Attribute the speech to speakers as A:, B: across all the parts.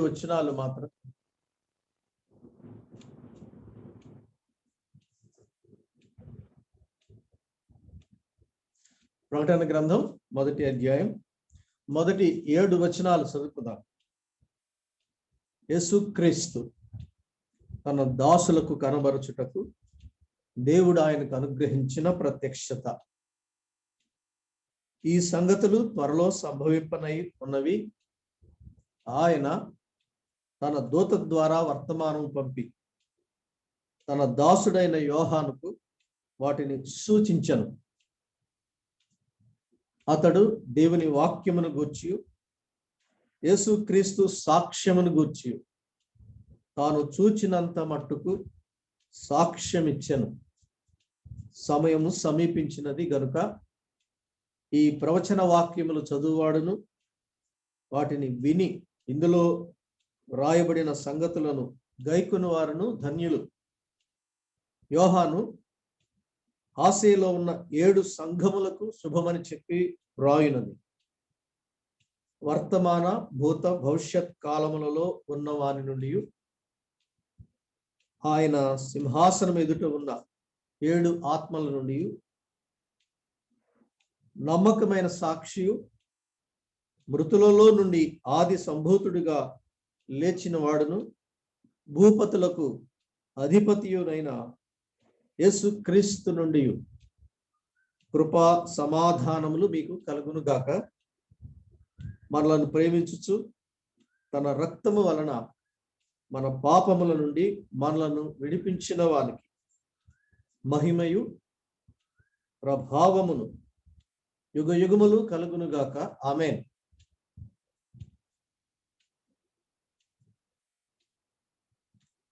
A: వచనాలు మాత్రం. ప్రకటన గ్రంథం 1వ అధ్యాయం మొదటి 7 వచనాలు చదువుకుందాం. యేసుక్రీస్తు తన దాసులకు కనబరచుటకు దేవుడు ఆయనకు అనుగ్రహించిన ప్రత్యక్షత. ఈ సంగతులు త్వరలో సంభవింపనై ఉన్నవి. ఆయన తన దూత ద్వారా వర్తమానం పంపి తన దాసుడైన యోహానుకు వాటిని సూచించను. అతడు దేవుని వాక్యమును గూర్చి, యేసుక్రీస్తు సాక్ష్యమును గూర్చి తాను చూచినంత మట్టుకు సాక్ష్యమిచ్చెను. సమయము సమీపించినది గనుక ఈ ప్రవచన వాక్యములు చదువువాడును వాటిని విని ఇందులో వ్రాయబడిన సంగతులను గైకొను వారును ధన్యులు. యోహాను ఆసియాలో ఉన్న 7 సంఘములకు శుభమని చెప్పి వ్రాయునది. వర్తమాన భూత భవిష్యత్ కాలములలో ఉన్న వాని నుండి ఆయన సింహాసనం ఎదుట ఉన్న 7 ఆత్మల నుండి నమ్మకమైన సాక్షియు, మృతులలో నుండి ఆది సంభూతుడిగా లేచిన వాడును, భూపతులకు అధిపతియునైన యేసుక్రీస్తు నుండి కృపా సమాధానములు మీకు కలుగును గాక. మనలను ప్రేమించుచు తన రక్తము వలన మన పాపముల నుండి మనలను విడిపించిన వానికి మహిమయు ప్రభావమును యుగ యుగములు కలుగును గాక. ఆమేన్.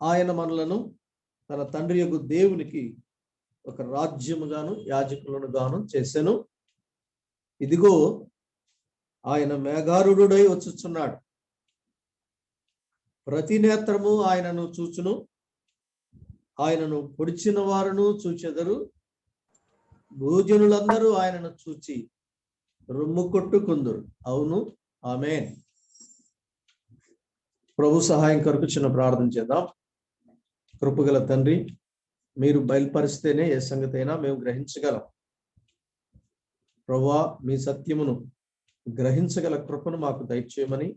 A: ఆయన మనలను తన తండ్రి యొక్క దేవునికి ఒక రాజ్యముగాను యాజకులను గాను చేసెను. ఇదిగో ఆయన మేఘారుడై వచ్చుచున్నాడు. ప్రతి నేత్రము ఆయనను చూచును. ఆయనను పొడిచిన వారును చూచెదరు. భూజనులందరూ ఆయనను చూచి రొమ్ము కొట్టుకుందురు. అవును, ఆమేన్. ప్రభు సహాయం కొరకు చిన్న ప్రార్థన చేద్దాం. కృపగల తండ్రి, మీరు బయలుపరిస్తేనే ఏ సంగతి అయినా మేము గ్రహించగలం. ప్రభువా, మీ సత్యమును గ్రహించగల కృపను మాకు దయచేయమని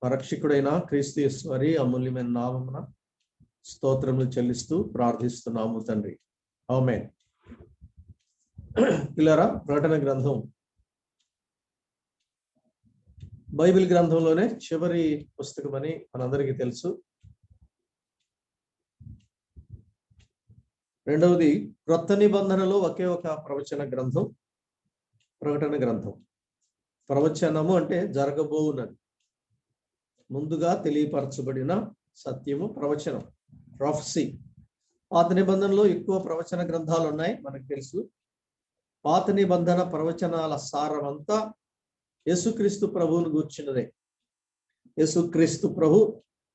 A: పరక్షకుడైన క్రీస్తు యేసు వారి అమూల్యమైన నామమున స్తోత్రములు చెల్లిస్తూ ప్రార్థిస్తున్నాము తండ్రి. ఆమేన్. పిల్లరా, ప్రకటన గ్రంథం బైబిల్ గ్రంథంలోనే చివరి పుస్తకం అని మనందరికీ తెలుసు. రెండవది, క్రొత్త నిబంధనలో ఒకే ఒక ప్రవచన గ్రంథం ప్రకటన గ్రంథం. ప్రవచనము అంటే జరగబోవునది, ముందుగా తెలియపరచబడిన సత్యము ప్రవచనం, ప్రొఫెసీ. పాత నిబంధనలో ఎక్కువ ప్రవచన గ్రంథాలు ఉన్నాయి, మనకు తెలుసు. పాత నిబంధన ప్రవచనాల సారమంతా యేసుక్రీస్తు ప్రభువును గూర్చినదే. యేసుక్రీస్తు ప్రభు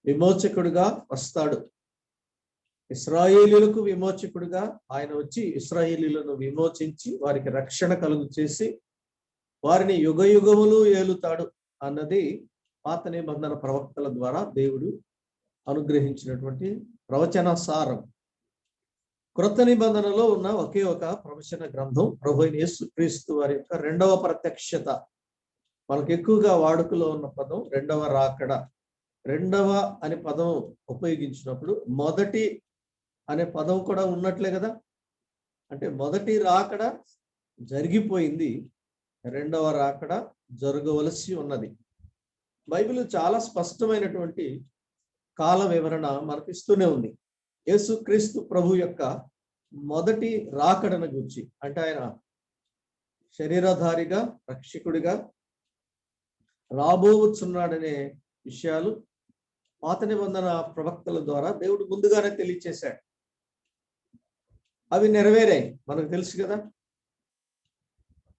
A: విమోచకుడిగా వస్తాడు. ఇశ్రాయేలీయులకు విమోచకుడిగా ఆయన వచ్చి ఇశ్రాయేలీయులను విమోచించి వారికి రక్షణ కలుగు చేసి వారిని యుగ యుగములు ఏలుతాడు అన్నది పాత నిబంధన ప్రవక్తల ద్వారా దేవుడు అనుగ్రహించినటువంటి ప్రవచన సారం. క్రొత్త నిబంధనలో ఉన్న ఒకే ఒక ప్రవచన గ్రంథం ప్రభు అయిన యేసుక్రీస్తు వారి యొక్క రెండవ ప్రత్యక్షత. మనకు ఎక్కువగా వాడుకలో ఉన్న పదం రెండవ రాకడ. రెండవ అనే పదం ఉపయోగించినప్పుడు మొదటి అనే పదం కూడా ఉన్నట్లే కదా. అంటే మొదటి రాకడ జరిగిపోయింది, రెండవ రాకడ జరగవలసి ఉన్నది. బైబిల్ చాలా స్పష్టమైనటువంటి కాల వివరణ మనకు ఇస్తూనే ఉంది. యేసుక్రీస్తు ప్రభు యొక్క మొదటి రాకడను గురించి, అంటే ఆయన శరీరధారిగా రక్షకుడిగా రాబోతున్నాడనే విషయాలు పాత నిబంధన ప్రవక్తల ద్వారా దేవుడు ముందుగానే తెలియచేశాడు. అవి నెరవేరాయి, మనకు తెలుసు కదా.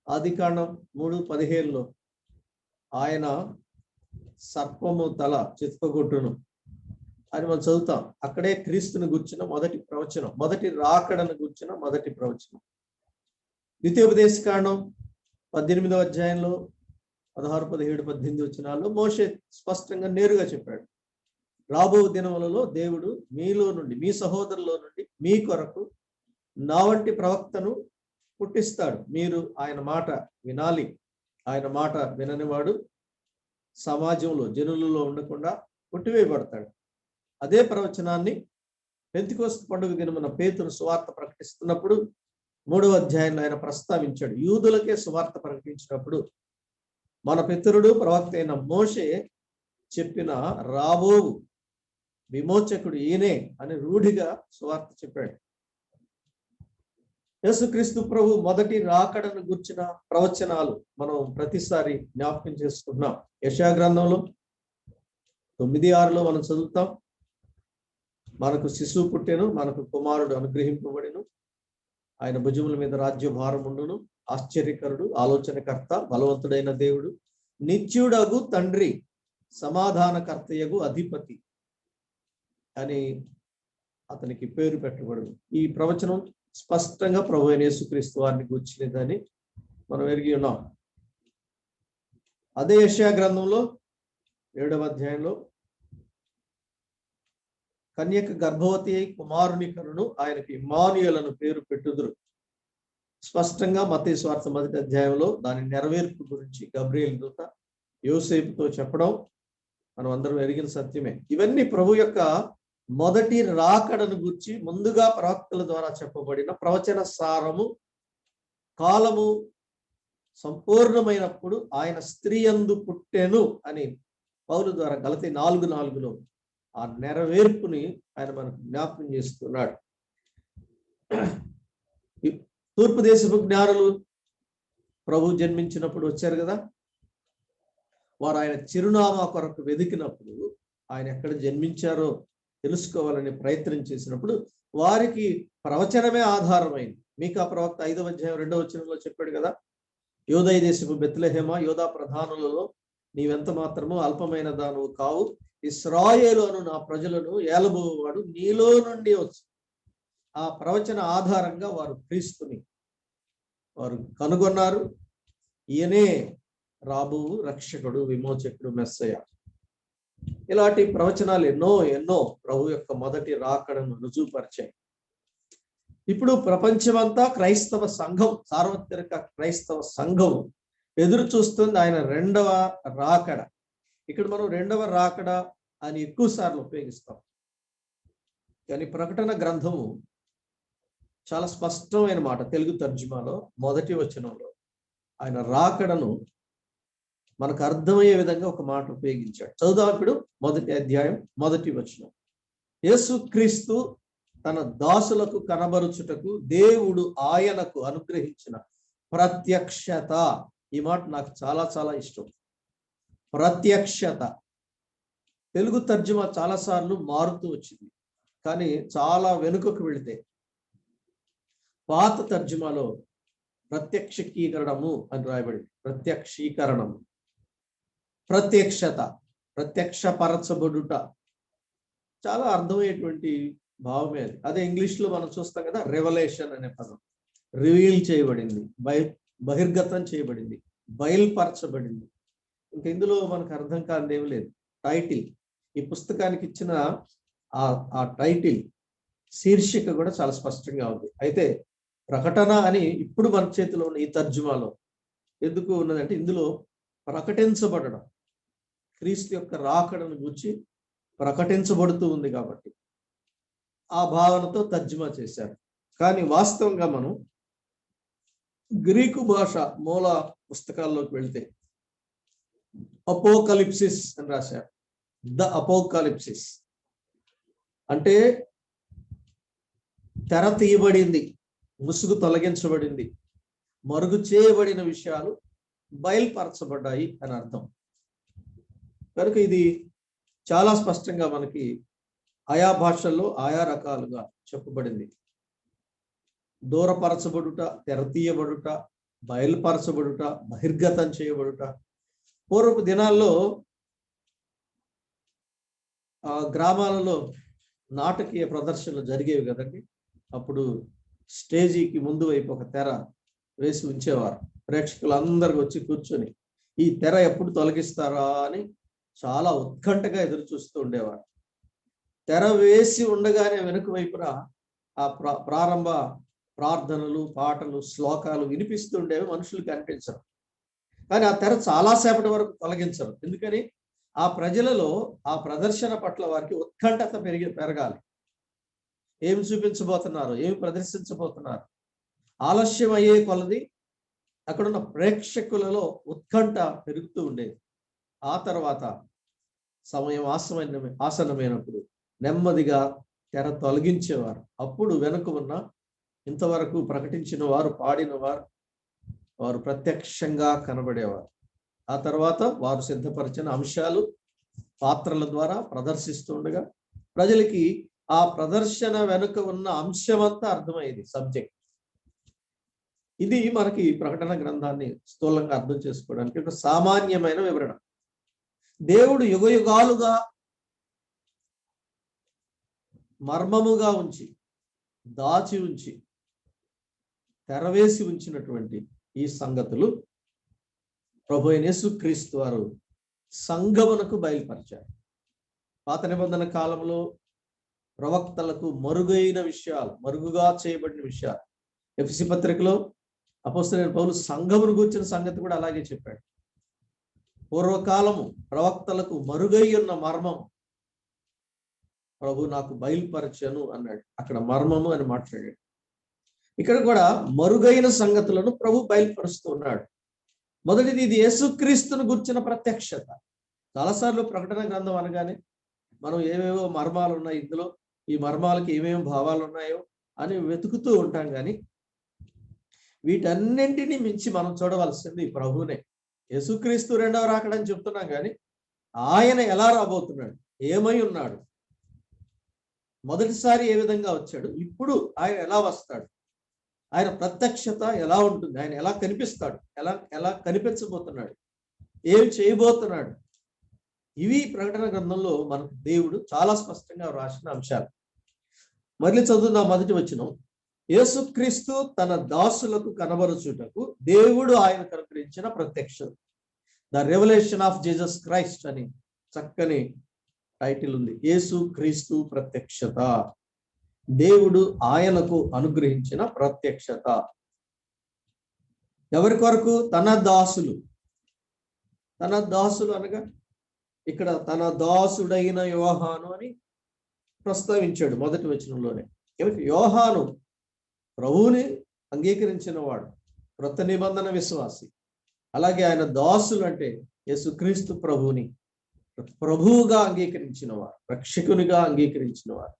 A: ఆదికాండం 3:15 ఆయన సర్పము తల చితకగొట్టును అని మనం చదువుతాం. అక్కడే క్రీస్తుని గుర్చిన మొదటి ప్రవచనం, మొదటి రాకడను గుర్చిన మొదటి ప్రవచనం. ద్వితీయోపదేశకాండం 18వ అధ్యాయంలో 16, 17, 18 వచనాల్లో మోషే స్పష్టంగా నేరుగా చెప్పాడు, రాబో దినములలో దేవుడు మీలో నుండి, మీ సహోదరులో నుండి మీ కొరకు నా వంటి ప్రవక్తను పుట్టిస్తాడు. మీరు ఆయన మాట వినాలి. ఆయన మాట విననివాడు సమాజంలో, జనులలో ఉండకుండా కొట్టివేయబడతాడు. అదే ప్రవచనాన్ని పెంతెకోస్తు పండుగ దినమున పేతురు సువార్త ప్రకటిస్తున్నప్పుడు 3వ అధ్యాయంలో ఆయన ప్రస్తావించాడు. యూదులకే సువార్త ప్రకటించినప్పుడు మన పితరుడు ప్రవక్త అయిన మోషే చెప్పిన రాబోవు విమోచకుడు ఈయనే అని రూఢిగా సువార్త చెప్పాడు. యేసుక్రీస్తు ప్రభు మొదటి రాకడను గుర్చిన ప్రవచనాలు మనం ప్రతిసారి జ్ఞాపకం చేసుకుంటున్నాం. యెషయా గ్రంథంలో 9:6 మనం చదువుతాం, మనకు శిశువు పుట్టెను, మనకు కుమారుడు అనుగ్రహింపబడెను, ఆయన భుజముల మీద రాజ్య భారముండును, ఆశ్చర్యకరుడు, ఆలోచనకర్త, బలవంతుడైన దేవుడు, నిత్యుడగు తండ్రి, సమాధానకర్తయగు అధిపతి అని అతనికి పేరు పెట్టబడును. ఈ ప్రవచనం స్పష్టంగా ప్రభు అయిన యేసుక్రీస్తు వారిని గుర్చినదని మనం ఎరిగి ఉన్నాం. అదే యెషయా గ్రంథంలో 7వ అధ్యాయంలో కన్యక గర్భవతి అయి కుమారుని కనును, ఆయనకి ఇమ్మానుయేలను పేరు పెట్టుదురు. స్పష్టంగా మత్తయి సువార్త 1వ అధ్యాయంలో దాని నెరవేర్పు గురించి గబ్రియేలు దూత యోసేపుతో చెప్పడం మనం అందరం ఎరిగిన సత్యమే. ఇవన్నీ ప్రభు యొక్క మొదటి రాకడను గురించి ముందుగా ప్రవక్తల ద్వారా చెప్పబడిన ప్రవచన సారము. కాలము సంపూర్ణమైనప్పుడు ఆయన స్త్రీ యందు పుట్టెను అని పౌలు ద్వారా గలతీ 4:4లో ఆ నెరవేర్పుని ఆయన మనకు జ్ఞాపకం చేస్తున్నాడు. తూర్పు దేశపు జ్ఞానులు ప్రభు జన్మించినప్పుడు వచ్చారు కదా, వారు ఆయన చిరునామా కొరకు వెతికినప్పుడు, ఆయన ఎక్కడ జన్మించారో తెలుసుకోవాలని ప్రయత్నం చేసినప్పుడు వారికి ప్రవచనమే ఆధారమైంది. మీకా ప్రవక్త 5వ అధ్యాయం 2వ వచనంలో చెప్పాడు కదా, యోదయ దేశపు బెత్లెహేమ, యోధా ప్రధానులలో నీవెంత మాత్రము అల్పమైన దాను కావు, ఇశ్రాయేలు అను నా ప్రజలను ఏలబోవాడు నీలో నుండి వచ్చు. ఆ ప్రవచన ఆధారంగా వారు క్రీస్తుని వారు కనుగొన్నారు. ఈయనే రాబోవు రక్షకుడు, విమోచకుడు, మెస్సయ. ఇలాంటి ప్రవచనాలు ఎన్నో ప్రభు యొక్క మొదటి రాకడను రుజువుపరిచాయి. ఇప్పుడు ప్రపంచమంతా క్రైస్తవ సంఘం, సార్వత్రిక క్రైస్తవ సంఘం ఎదురు చూస్తుంది ఆయన రెండవ రాకడ. ఇక్కడ మనం రెండవ రాకడ అని ఎక్కువ సార్లు ఉపయోగిస్తాం, కానీ ప్రకటన గ్రంథము చాలా స్పష్టమైన మాట. తెలుగు తర్జుమాలో మొదటి వచనంలో ఆయన రాకడను మనకు అర్థమయ్యే విధంగా ఒక మాట ఉపయోగించాడు. చదువుదాం ఇప్పుడు 1వ అధ్యాయం 1వ వచనం. యేసుక్రీస్తు తన దాసులకు కనబరుచుటకు దేవుడు ఆయనకు అనుగ్రహించిన ప్రత్యక్షత. ఈ మాట నాకు చాలా చాలా ఇష్టం. ప్రత్యక్షత. తెలుగు తర్జుమా చాలాసార్లు మారుతూ వచ్చింది, కానీ చాలా వెనుకకు వెళితే పాత తర్జుమాలో ప్రత్యక్షీకరణము అని రాయబడింది. ప్రత్యక్షీకరణము, ప్రత్యక్షత, ప్రత్యక్షపరచబడుట, చాలా అర్థమయ్యేటువంటి భావమే అది. అదే ఇంగ్లీష్లో మనం చూస్తాం కదా, రెవల్యూషన్ అనే పదం. రివీల్ చేయబడింది, బహిర్గతం చేయబడింది, బయలుపరచబడింది. ఇంకా ఇందులో మనకు అర్థం కానిది ఏమి లేదు. టైటిల్, ఈ పుస్తకానికి ఇచ్చిన ఆ టైటిల్ శీర్షిక కూడా చాలా స్పష్టంగా ఉంది. అయితే ప్రకటన అని ఇప్పుడు మన చేతిలో ఉన్న ఈ తర్జుమాలో ఎందుకు ఉన్నదంటే, ఇందులో ప్రకటించబడడం, క్రీస్తు యొక్క రాకడను గురించి ప్రకటించబడుతూ ఉంది కాబట్టి ఆ భావనతో తర్జుమా చేశారు. కానీ వాస్తవంగా మనం గ్రీకు భాష మూల పుస్తకాల్లోకి వెళ్తే అపోకలిప్సిస్ అని రాశారు. ద అపోకలిప్సిస్ అంటే తెర తీయబడింది, ముసుగు తొలగించబడింది, మరుగు చేయబడిన విషయాలు బయలుపరచబడ్డాయి అని అర్థం. కనుక ఇది చాలా స్పష్టంగా మనకి ఆయా భాషల్లో ఆయా రకాలుగా చెప్పబడింది. దూరపరచబడుట, తెరతీయబడుట, బయలుపరచబడుట, బహిర్గతం చేయబడుట. పూర్వపు దినాల్లో గ్రామాలలో నాటకీయ ప్రదర్శనలు జరిగేవి కదండి. అప్పుడు స్టేజీకి ముందు వైపు ఒక తెర వేసి ఉంచేవారు. ప్రేక్షకులు అందరికి వచ్చి కూర్చొని ఈ తెర ఎప్పుడు తొలగిస్తారా అని చాలా ఉత్కంఠగా ఎదురు చూస్తూ ఉండేవారు. తెర వేసి ఉండగానే వెనుక వైపున ఆ ప్రారంభ ప్రార్థనలు, పాటలు, శ్లోకాలు వినిపిస్తుండేవి, మనుషులు కనిపించరు. కానీ ఆ తెర చాలాసేపటి వరకు తొలగించరు. ఎందుకని? ఆ ప్రజలలో ఆ ప్రదర్శన పట్ల వారికి ఉత్కంఠత పెరగాలి. ఏమి చూపించబోతున్నారు, ఏమి ప్రదర్శించబోతున్నారు, ఆలస్యం అయ్యే కొలది అక్కడున్న ప్రేక్షకులలో ఉత్కంఠ పెరుగుతూ ఉండేది. ఆ తర్వాత సమయం ఆసన్నమైనప్పుడు నెమ్మదిగా తెర తొలగించేవారు. అప్పుడు వెనుక ఉన్న ఇంతవరకు ప్రకటించిన వారు, పాడిన వారు ప్రత్యక్షంగా కనబడేవారు. ఆ తర్వాత వారు సిద్ధపరిచిన అంశాలు పాత్రల ద్వారా ప్రదర్శిస్తూ ఉండగా ప్రజలకి ఆ ప్రదర్శన వెనుక ఉన్న అంశమంతా అర్థమయ్యేది, సబ్జెక్ట్. ఇది మనకి ప్రకటన గ్రంథాన్ని స్థూలంగా అర్థం చేసుకోవడానికి ఒక సామాన్యమైన వివరణ. దేవుడు యుగయుగాలుగా మర్మముగా ఉంచి, దాచి ఉంచి, తెరవేసి ఉంచినటువంటి ఈ సంగతులు ప్రభువైన యేసుక్రీస్తు వారు సంఘమునకు బయలుపరిచారు. పాత నిబంధన కాలంలో ప్రవక్తలకు మరుగుగా చేయబడిన విషయాలు ఎఫెసీ పత్రికలో అపోస్తలుడైన పౌలు సంఘమును గూర్చిన సంగతి కూడా అలాగే చెప్పాడు. పూర్వకాలము ప్రవక్తలకు మరుగై ఉన్న మర్మం ప్రభు నాకు బయలుపరచను అన్నాడు. అక్కడ మర్మము అని మాట్లాడాడు. ఇక్కడ కూడా మరుగైన సంగతులను ప్రభు బయలుపరుస్తూ ఉన్నాడు. మొదటిది, ఇది యేసుక్రీస్తును గుర్చిన ప్రత్యక్షత. చాలాసార్లు ప్రకటన గ్రంథం అనగానే మనం ఏవేవో మర్మాలు ఉన్నాయి, ఇందులో ఈ మర్మాలకి ఏమేమి భావాలు ఉన్నాయో అని వెతుకుతూ ఉంటాం. కానీ వీటన్నింటినీ మించి మనం చూడవలసింది ప్రభువునే. యేసుక్రీస్తు రెండవ రాకడని చెప్తున్నాం, కానీ ఆయన ఎలా రాబోతున్నాడు, ఏమై ఉన్నాడు, మొదటిసారి ఏ విధంగా వచ్చాడు, ఇప్పుడు ఆయన ఎలా వస్తాడు, ఆయన ప్రత్యక్షత ఎలా ఉంటుంది, ఆయన ఎలా కనిపిస్తాడు, ఎలా కనిపించబోతున్నాడు, ఏం చేయబోతున్నాడు, ఇవి ప్రకటన గ్రంథంలో మనకు దేవుడు చాలా స్పష్టంగా రాసిన అంశాలు. మళ్ళీ చదువుదాం మొదటి వచనం. యేసుక్రీస్తు తన దాసులకు కనబరుచుటకు దేవుడు ఆయనకు అనుగ్రహించిన ప్రత్యక్షత. The revolution of Jesus Christ అని చక్కని టైటిల్ ఉంది. యేసుక్రీస్తు ప్రత్యక్షత, దేవుడు ఆయనకు అనుగ్రహించిన ప్రత్యక్షత. ఎవరి కొరకు? తన దాసులు. తన దాసులు అనగా ఇక్కడ తన దాసుడైన యోహాను అని ప్రస్తావించాడు మొదటి వచనంలోనే. యోహాను ప్రభువుని అంగీకరించిన వాడు, క్రొత్త నిబంధన విశ్వాసి. అలాగే ఆయన దాసులు అంటే యేసుక్రీస్తు ప్రభువుని ప్రభువుగా అంగీకరించిన వారు, రక్షకునిగా అంగీకరించిన వారు.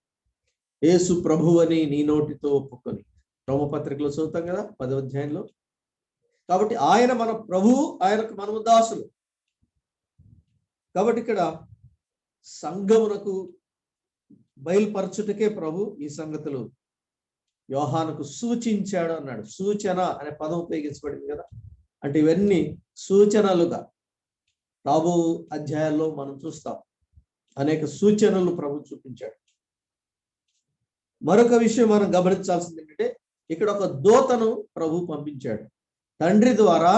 A: యేసు ప్రభు అని నీ నోటితో ఒప్పుకొని రోమపత్రికలో చదువుతాం కదా 10వ అధ్యాయంలో. కాబట్టి ఆయన మన ప్రభువు, ఆయనకు మనము దాసులు. కాబట్టి ఇక్కడ సంఘమునకు బయలుపరచుటకే ప్రభు ఈ సంగతులు యోహానుకు సూచించాడు అన్నాడు. సూచన అనే పదం ఉపయోగించబడింది కదా, అంటే ఇవన్నీ సూచనలుగా రాబో అధ్యాయాల్లో మనం చూస్తాం. అనేక సూచనలు ప్రభు చూపించాడు. మరొక విషయం మనం గమనించాల్సింది ఏంటంటే, ఇక్కడ ఒక దూతను ప్రభు పంపించాడు. తండ్రి ద్వారా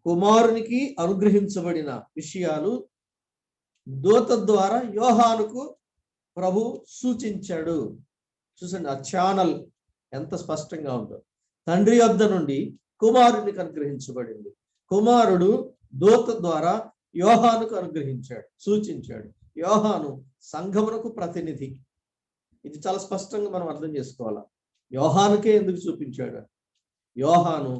A: కుమారునికి అనుగ్రహించబడిన విషయాలు దూత ద్వారా యోహానుకు ప్రభు సూచించాడు. చూసండి, ఆ ఛానల్ ఎంత స్పష్టంగా ఉందో. తండ్రి వద్ద నుండి కుమారునికి అనుగ్రహించబడింది, కుమారుడు దూత ద్వారా యోహానుకు అనుగ్రహించాడు, సూచించాడు. యోహాను సంఘమునకు ప్రతినిధి. ఇది చాలా స్పష్టంగా మనం అర్థం చేసుకోవాలా. యోహానుకే ఎందుకు చూపించాడు? యోహాను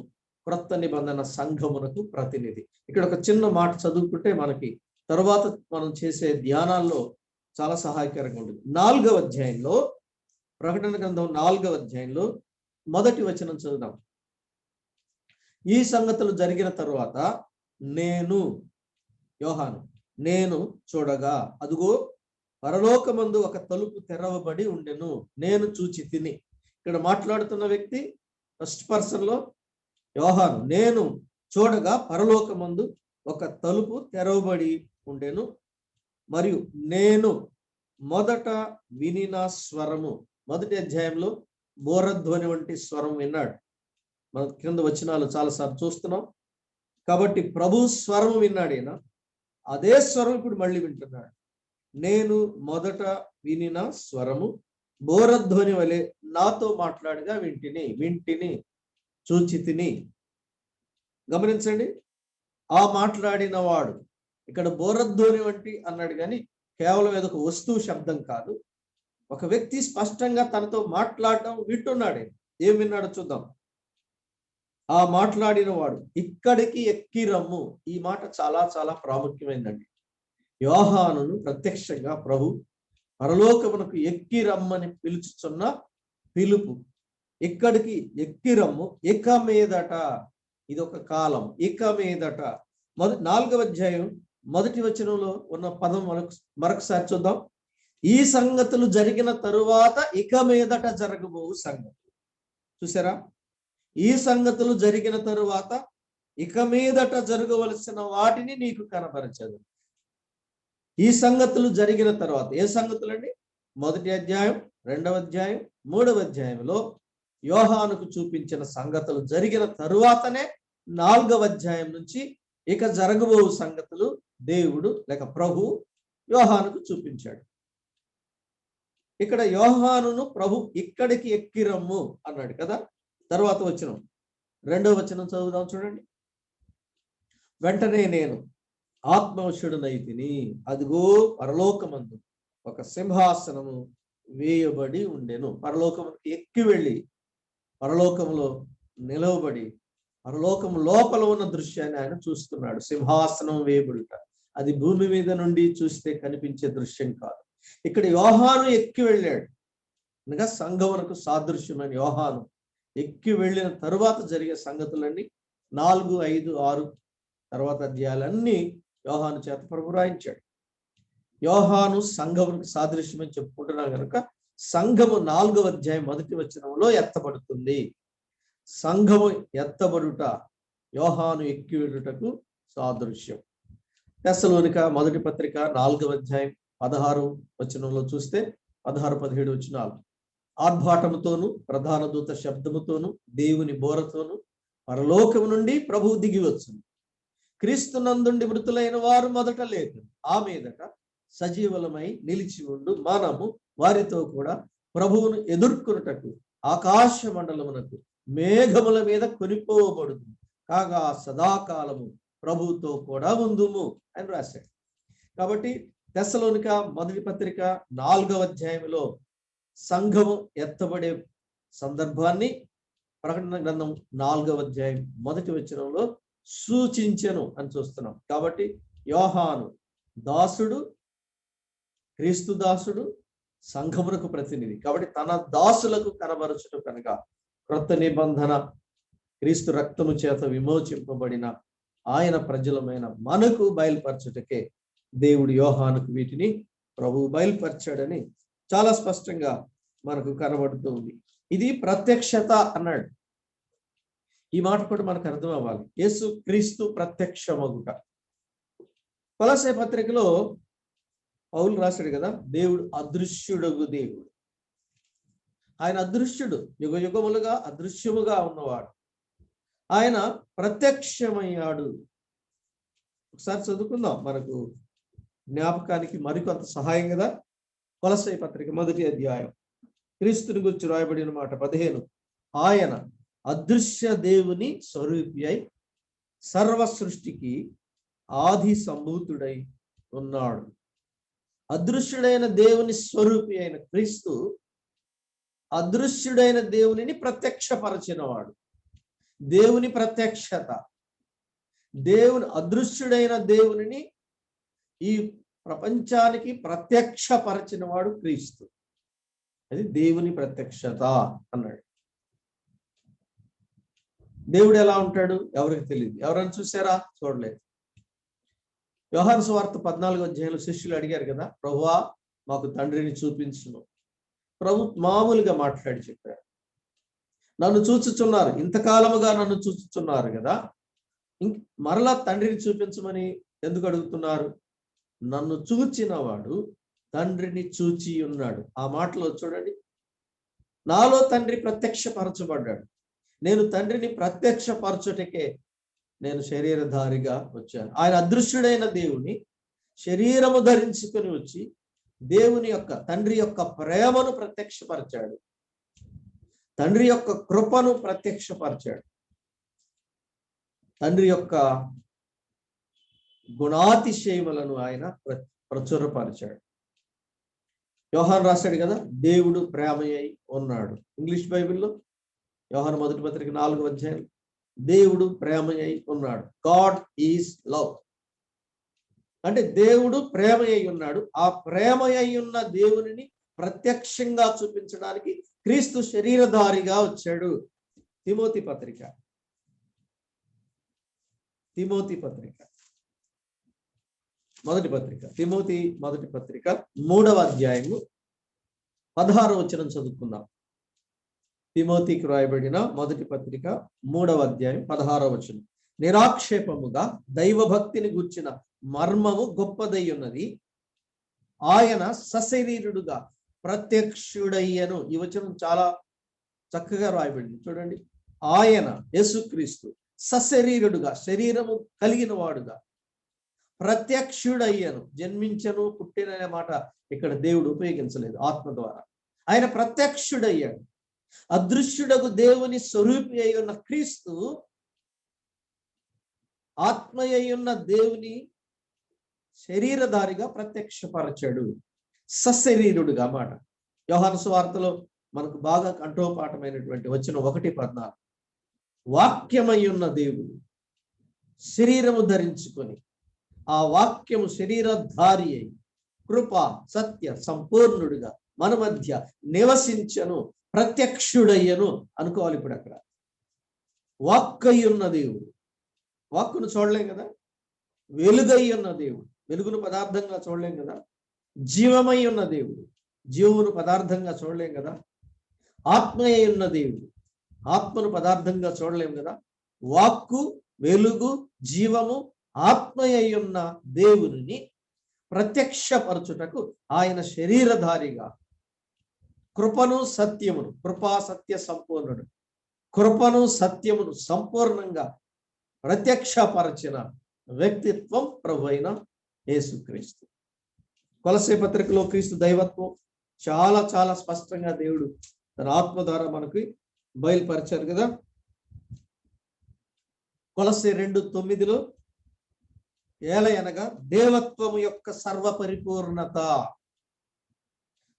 A: క్రొత్త నిబంధన సంఘమునకు ప్రతినిధి. ఇక్కడ ఒక చిన్న మాట చదువుకుంటే మనకి తర్వాత మనం చేసే ధ్యానాల్లో చాలా సహాయకరంగా ఉంటుంది. 4వ అధ్యాయంలో, ప్రకటన గ్రంథం 4వ అధ్యాయంలో మొదటి వచనం చదువుదాం. ఈ సంగతులు జరిగిన తరువాత నేను చూడగా అదుగో పరలోకమందు ఒక తలుపు తెరవబడి ఉండెను, నేను చూచి తిని. ఇక్కడ మాట్లాడుతున్న వ్యక్తి ఫస్ట్ పర్సన్ లో యోహాను. నేను చూడగా పరలోకమందు ఒక తలుపు తెరవబడి ఉండెను, మరియు నేను మొదట వినిన స్వరము. మొదటి అధ్యాయంలో బోరధ్వని వంటి స్వరం విన్నాడు. మన కింద వచనాలు చాలాసార్లు చూస్తున్నాం. కాబట్టి ప్రభు స్వరం విన్నాడు ఈయన. అదే స్వరం ఇప్పుడు మళ్ళీ వింటున్నాడు. నేను మొదట వినిన స్వరము బోరధ్వని వలె నాతో మాట్లాడగా వింటిని చూచితిని. గమనించండి, ఆ మాట్లాడిన వాడు ఇక్కడ బోరధ్వని వంటి అన్నాడు, కానీ కేవలం ఏదో ఒక వస్తువు శబ్దం కాదు. ఒక వ్యక్తి స్పష్టంగా తనతో మాట్లాడటం వింటున్నాడు. ఏం విన్నాడో చూద్దాం. ఆ మాట్లాడిన వాడు ఇక్కడికి ఎక్కి రమ్ము. ఈ మాట చాలా చాలా ప్రాముఖ్యమైనదండి. యోహానును ప్రత్యక్షంగా ప్రభు పరలోకమునకు ఎక్కి రమ్మని పిలుచుచున్న పిలుపు. ఇక్కడికి ఎక్కి రమ్ము. ఇక మీదట, ఇది ఒక కాలం, ఇక మీదట. 4వ అధ్యాయం 1వ వచనంలో ఉన్న పదం మరొకసారి చూద్దాం. ఈ సంగతులు జరిగిన తరువాత ఇక మీదట జరగబోవు సంగతులు. చూసారా? ఈ సంగతులు జరిగిన తరువాత ఇక మీదట జరగవలసిన వాటిని నీకు కనపరచదు. ఈ సంగతులు జరిగిన తర్వాత ఏ సంగతులు అండి? 1వ అధ్యాయం, 2వ అధ్యాయం, 3వ అధ్యాయంలో యోహానుకు చూపించిన సంగతులు జరిగిన తరువాతనే 4వ అధ్యాయం నుంచి ఇక జరగబోవు సంగతులు దేవుడు లేక ప్రభు యోహానుకు చూపించాడు. ఇక్కడ యోహానును ప్రభు ఇక్కడికి ఎక్కిరమ్ము అన్నాడు కదా. తర్వాత వచనం, 2వ వచనం చదువుదాం చూడండి. వెంటనే నేను ఆత్మవశుడనైతిని, అదిగో పరలోకమందు ఒక సింహాసనము వేయబడి ఉండెను. పరలోకముకి ఎక్కి వెళ్ళి పరలోకములో నిలవబడి పరలోకము లోపల ఉన్న దృశ్యాన్ని ఆయన చూస్తున్నాడు. సింహాసనం వేయబడుట అది భూమి మీద నుండి చూస్తే కనిపించే దృశ్యం కాదు. ఇక్కడ యోహాను ఎక్కి వెళ్ళాడు అనగా సంఘమునకు సాదృశ్యమైన యోహాను ఎక్కి వెళ్ళిన తరువాత జరిగే సంగతులన్నీ 4, 5, 6 తర్వాత అధ్యాయాలన్నీ యోహాను చేత ప్రభు రాయించాడు. యోహాను సంఘమునకు సాదృశ్యమని చెప్పుకుంటున్నాడు కనుక సంఘము 4వ అధ్యాయం 1వ వచనంలో ఎత్తబడుతుంది. సంఘము ఎత్తబడుట యోహాను ఎక్కి వెళ్ళుటకు సాదృశ్యం. తెస్సలోనిక మొదటి పత్రిక 4వ అధ్యాయం 16వ వచనంలో చూస్తే 16, 17 వచనాలు. ఆర్భాటముతోను ప్రధాన దూత శబ్దముతోను దేవుని బోరతోను పరలోకము నుండి ప్రభువు దిగి వచ్చును. క్రీస్తునందుండి మృతులైన వారు మొదట లేదు, ఆ మీదట సజీవులమై నిలిచి ఉండు మనము వారితో కూడా ప్రభువును ఎదుర్కొనుటకు ఆకాశ మండలమునకు మేఘముల మీద కొనిపోబడుదు, కాగా సదాకాలము ప్రభువుతో కూడా ఉందుము అని రాశాడు. కాబట్టి తెస్సలోనిక మొదటి పత్రిక 4వ అధ్యాయంలో సంఘము ఎత్తబడే సందర్భాన్ని ప్రకటన గ్రంథం 4వ అధ్యాయం 1వ వచనంలో సూచించెను అని చూస్తున్నాం. కాబట్టి యోహాను దాసుడు, క్రీస్తు దాసుడు, సంఘమునకు ప్రతినిధి. కాబట్టి తన దాసులకు కనబరచుట కనుక క్రొత్త నిబంధన క్రీస్తు రక్తము చేత విమోచింపబడిన ఆయన ప్రజలమైన మనకు బయలుపరచుటకే దేవుడు యోహానుకు వీటిని ప్రభువు బయలుపరిచాడని చాలా స్పష్టంగా మనకు కనబడుతుంది. ఇది ప్రత్యక్షత అన్నాడు. ఈ మాట కూడా మనకు అర్థం అవ్వాలి. యేసు క్రీస్తు ప్రత్యక్షమగుట. కొలస్సే పత్రికలో పౌలు రాశాడు కదా, దేవుడు అదృశ్యుడగు దేవుడు. ఆయన అదృశ్యుడు, యుగ యుగములుగా అదృశ్యముగా ఉన్నవాడు. ఆయన ప్రత్యక్షమయ్యాడు. ఒకసారి చదువుకుందాం, మనకు జ్ఞాపకానికి మరికొంత సహాయం కదా. కొలస్సే పత్రిక 1వ అధ్యాయం క్రీస్తుని గురించి రాయబడిన మాట 15. ఆయన అదృశ్య దేవుని స్వరూపి అయి సర్వ సృష్టికి ఆది సంభూతుడై ఉన్నాడు. అదృశ్యుడైన దేవుని స్వరూపి అయిన క్రీస్తు అదృశ్యుడైన దేవునిని ప్రత్యక్షపరచినవాడు. దేవుని ప్రత్యక్షత, దేవుని అదృశ్యుడైన దేవునిని ఈ ప్రపంచానికి ప్రత్యక్షపరచిన వాడు క్రీస్తు. అది దేవుని ప్రత్యక్షత అన్నాడు. దేవుడు ఎలా ఉంటాడు ఎవరికి తెలియదు. ఎవరైనా చూసారా? చూడలేదు. యోహాను సువార్త 14వ అధ్యాయంలో శిష్యులు అడిగారు కదా, ప్రభువా మాకు తండ్రిని చూపించును. ప్రభు మామూలుగా మాట్లాడి చెప్పారు, నన్ను చూచుచున్నారు, ఇంతకాలముగా నన్ను చూచుచున్నారు కదా, మరలా తండ్రిని చూపించమని ఎందుకు అడుగుతున్నారు? నన్ను చూచిన వాడు తండ్రిని చూచి ఉన్నాడు. ఆ మాటలో చూడండి, నాలో తండ్రి ప్రత్యక్షపరచబడ్డాడు. నేను తండ్రిని ప్రత్యక్షపరచుటకే నేను శరీరధారిగా వచ్చాను. ఆయన అదృశ్యుడైన దేవుని శరీరము ధరించుకొని వచ్చి దేవుని యొక్క తండ్రి యొక్క ప్రేమను ప్రత్యక్షపరిచాడు, తండ్రి యొక్క కృపను ప్రత్యక్షపరిచాడు, తండ్రి యొక్క గుణాతిశయములను ఆయన ప్రచురపరిచాడు. యోహాను రాశాడు కదా, దేవుడు ప్రేమయ్య ఉన్నాడు. ఇంగ్లీష్ బైబిల్లో యోహాను మొదటి పత్రిక 4వ అధ్యాయం, దేవుడు ప్రేమయ్య ఉన్నాడు. God is love. అంటే దేవుడు ప్రేమయ్య ఉన్నాడు. ఆ ప్రేమయ్య ఉన్న దేవునిని ప్రత్యక్షంగా చూపించడానికి క్రీస్తు శరీరధారిగా వచ్చాడు. తిమోతి పత్రిక మొదటి పత్రిక, తిమోతి మొదటి పత్రిక 3వ అధ్యాయము 16వ వచనం చదువుకుందాం. తిమోతికి రాయబడిన మొదటి పత్రిక 3వ అధ్యాయం 16వ వచనం. నిరాక్షేపముగా దైవభక్తిని గూర్చిన మర్మము గొప్పదై ఉన్నది, ఆయన సశరీరుడుగా ప్రత్యక్షుడయ్యను. ఈ వచనం చాలా చక్కగా రాయబడింది చూడండి. ఆయన యేసుక్రీస్తు సశరీరుడుగా, శరీరము కలిగిన వాడుగా, ప్రత్యక్షుడయ్యను. జన్మించను, పుట్టిననే మాట ఇక్కడ దేవుడు ఉపయోగించలేదు, ఆత్మ ద్వారా. ఆయన ప్రత్యక్షుడయ్యాడు. అదృశ్యుడకు దేవుని స్వరూపి అయి ఉన్న క్రీస్తు ఆత్మయ్య ఉన్న దేవుని శరీరధారిగా ప్రత్యక్షపరచాడు, సశరీరుడుగా మాట. యోహాను సువార్తలో మనకు బాగా కంఠోపాఠమైనటువంటి వచనం 1:14. వాక్యమై ఉన్న దేవుడు శరీరము ధరించుకొని, ఆ వాక్యము శరీరధారి అయి కృప సత్య సంపూర్ణుడిగా మన మధ్య నివసించను, ప్రత్యక్షుడయ్యను అనుకోవాలి. ఇప్పుడు అక్కడ వాక్కై ఉన్న దేవుడు, వాక్కును చూడలేం కదా. వెలుగై ఉన్న దేవుడు, వెలుగును పదార్థంగా చూడలేం కదా. జీవమై ఉన్న దేవుడు, జీవమును పదార్థంగా చూడలేం కదా. ఆత్మయ్య ఉన్న దేవుడు, ఆత్మను పదార్థంగా చూడలేం కదా. వాక్కు, వెలుగు, జీవము, ఆత్మయ్య ఉన్న దేవుని ప్రత్యక్షపరచుటకు ఆయన శరీరధారిగా కృపను సత్యమును, కృపా సత్య సంపూర్ణుడు, కృపను సత్యమును సంపూర్ణంగా ప్రత్యక్షపరచిన వ్యక్తిత్వం ప్రభువైన యేసుక్రీస్తు. కొలస్సే పత్రికలో క్రీస్తు దైవత్వం చాలా చాలా స్పష్టంగా దేవుడు తన ఆత్మ ద్వారా మనకి బయలుపరిచారు కదా. కొలస్సే 2:9 ఏలయనగా దేవత్వము యొక్క సర్వపరిపూర్ణత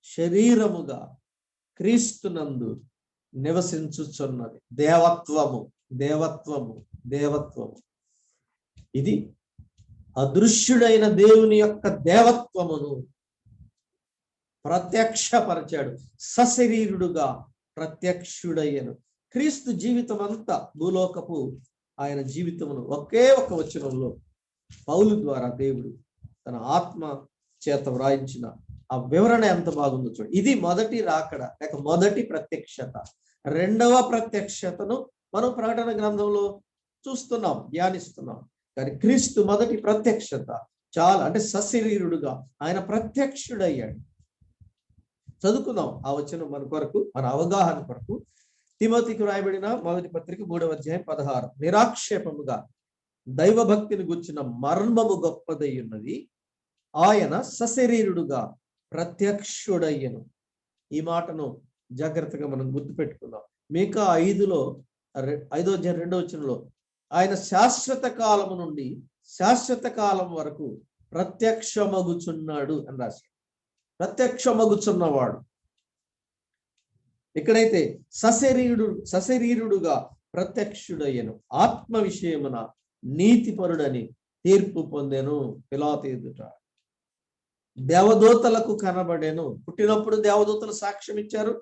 A: శరీరముగా క్రీస్తునందు నివసించుచున్నది. దేవత్వము దేవత్వము దేవత్వము ఇది అదృశ్యుడైన దేవుని యొక్క దేవత్వమును ప్రత్యక్షపరిచాడు, సశరీరుడుగా ప్రత్యక్షుడయ్యను. క్రీస్తు జీవితం అంతా భూలోకపు ఆయన జీవితమును ఒకే ఒక వచనంలో పౌలు ద్వారా దేవుడు తన ఆత్మ చేత వ్రాయించిన ఆ వివరణ ఎంత బాగుందో చూడండి. ఇది మొదటి రాకడ లేక మొదటి ప్రత్యక్షత. రెండవ ప్రత్యక్షతను మనం ప్రకటన గ్రంథంలో చూస్తున్నాం, ధ్యానిస్తున్నాం. కానీ క్రీస్తు మొదటి ప్రత్యక్షత చాలా, అంటే సశరీరుడుగా ఆయన ప్రత్యక్షుడయ్యాడు. చదువుకుందాం ఆ వచనం మన కొరకు, మన అవగాహన కొరకు. తిమోతికి రాయబడిన మొదటి పత్రిక 3వ అధ్యాయం 16. నిరాక్షేపముగా దైవభక్తిని గుర్చిన మర్మము గొప్పదై ఉన్నది, ఆయన సశరీరుడుగా ప్రత్యక్షుడయ్యను. ఈ మాటను జాగ్రత్తగా మనం గుర్తుపెట్టుకుందాం. మీకా 5:5వ అధ్యాయం 2వ వచనంలో ఆయన శాశ్వత కాలము నుండి శాశ్వత కాలం వరకు ప్రత్యక్షమగుచున్నాడు అని రాశాడు. ప్రత్యక్షమగుచున్నవాడు. ఇక్కడైతే సశరీరుడుగా ప్రత్యక్షుడయ్యను, ఆత్మ విషయమున నీతిపరుడని తీర్పు పొందెను పిలాతు ఎదుట. దేవదూతలకు కనబడెను. పుట్టినప్పుడు దేవదూతలు సాక్ష్యం ఇచ్చారు.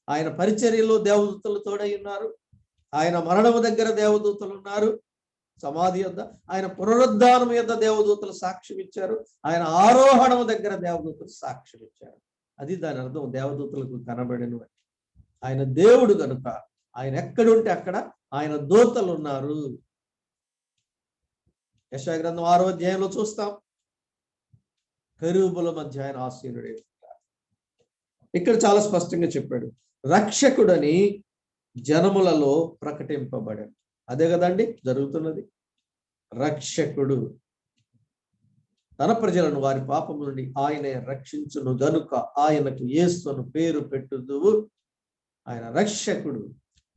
A: ఆయన పరిచర్యలో దేవదూతలు తోడై ఉన్నారు. ఆయన మరణము దగ్గర దేవదూతలు ఉన్నారు, సమాధి యొద్ద. ఆయన పునరుద్ధానం యొద్ద దేవదూతలు సాక్ష్యం ఇచ్చారు. ఆయన ఆరోహణము దగ్గర దేవదూతలు సాక్ష్యం ఇచ్చారు. అది దాని అర్థం, దేవదూతలకు కనబడెను. ఆయన దేవుడు కనుక ఆయన ఎక్కడుంటే అక్కడ ఆయన దూతలు ఉన్నారు. యెషయా గ్రంథం 6వ అధ్యాయంలో చూస్తాం, కెరూబుల మధ్య ఆయన ఆసీనుడే. ఇక్కడ చాలా స్పష్టంగా చెప్పాడు, రక్షకుడని జనములలో ప్రకటింపబడాడు. అదే కదండి జరుగుతున్నది. రక్షకుడు. తన ప్రజలను వారి పాపము నుండి ఆయనే రక్షించును గనుక ఆయనకు యేసును పేరు పెట్టుదువు. ఆయన రక్షకుడు,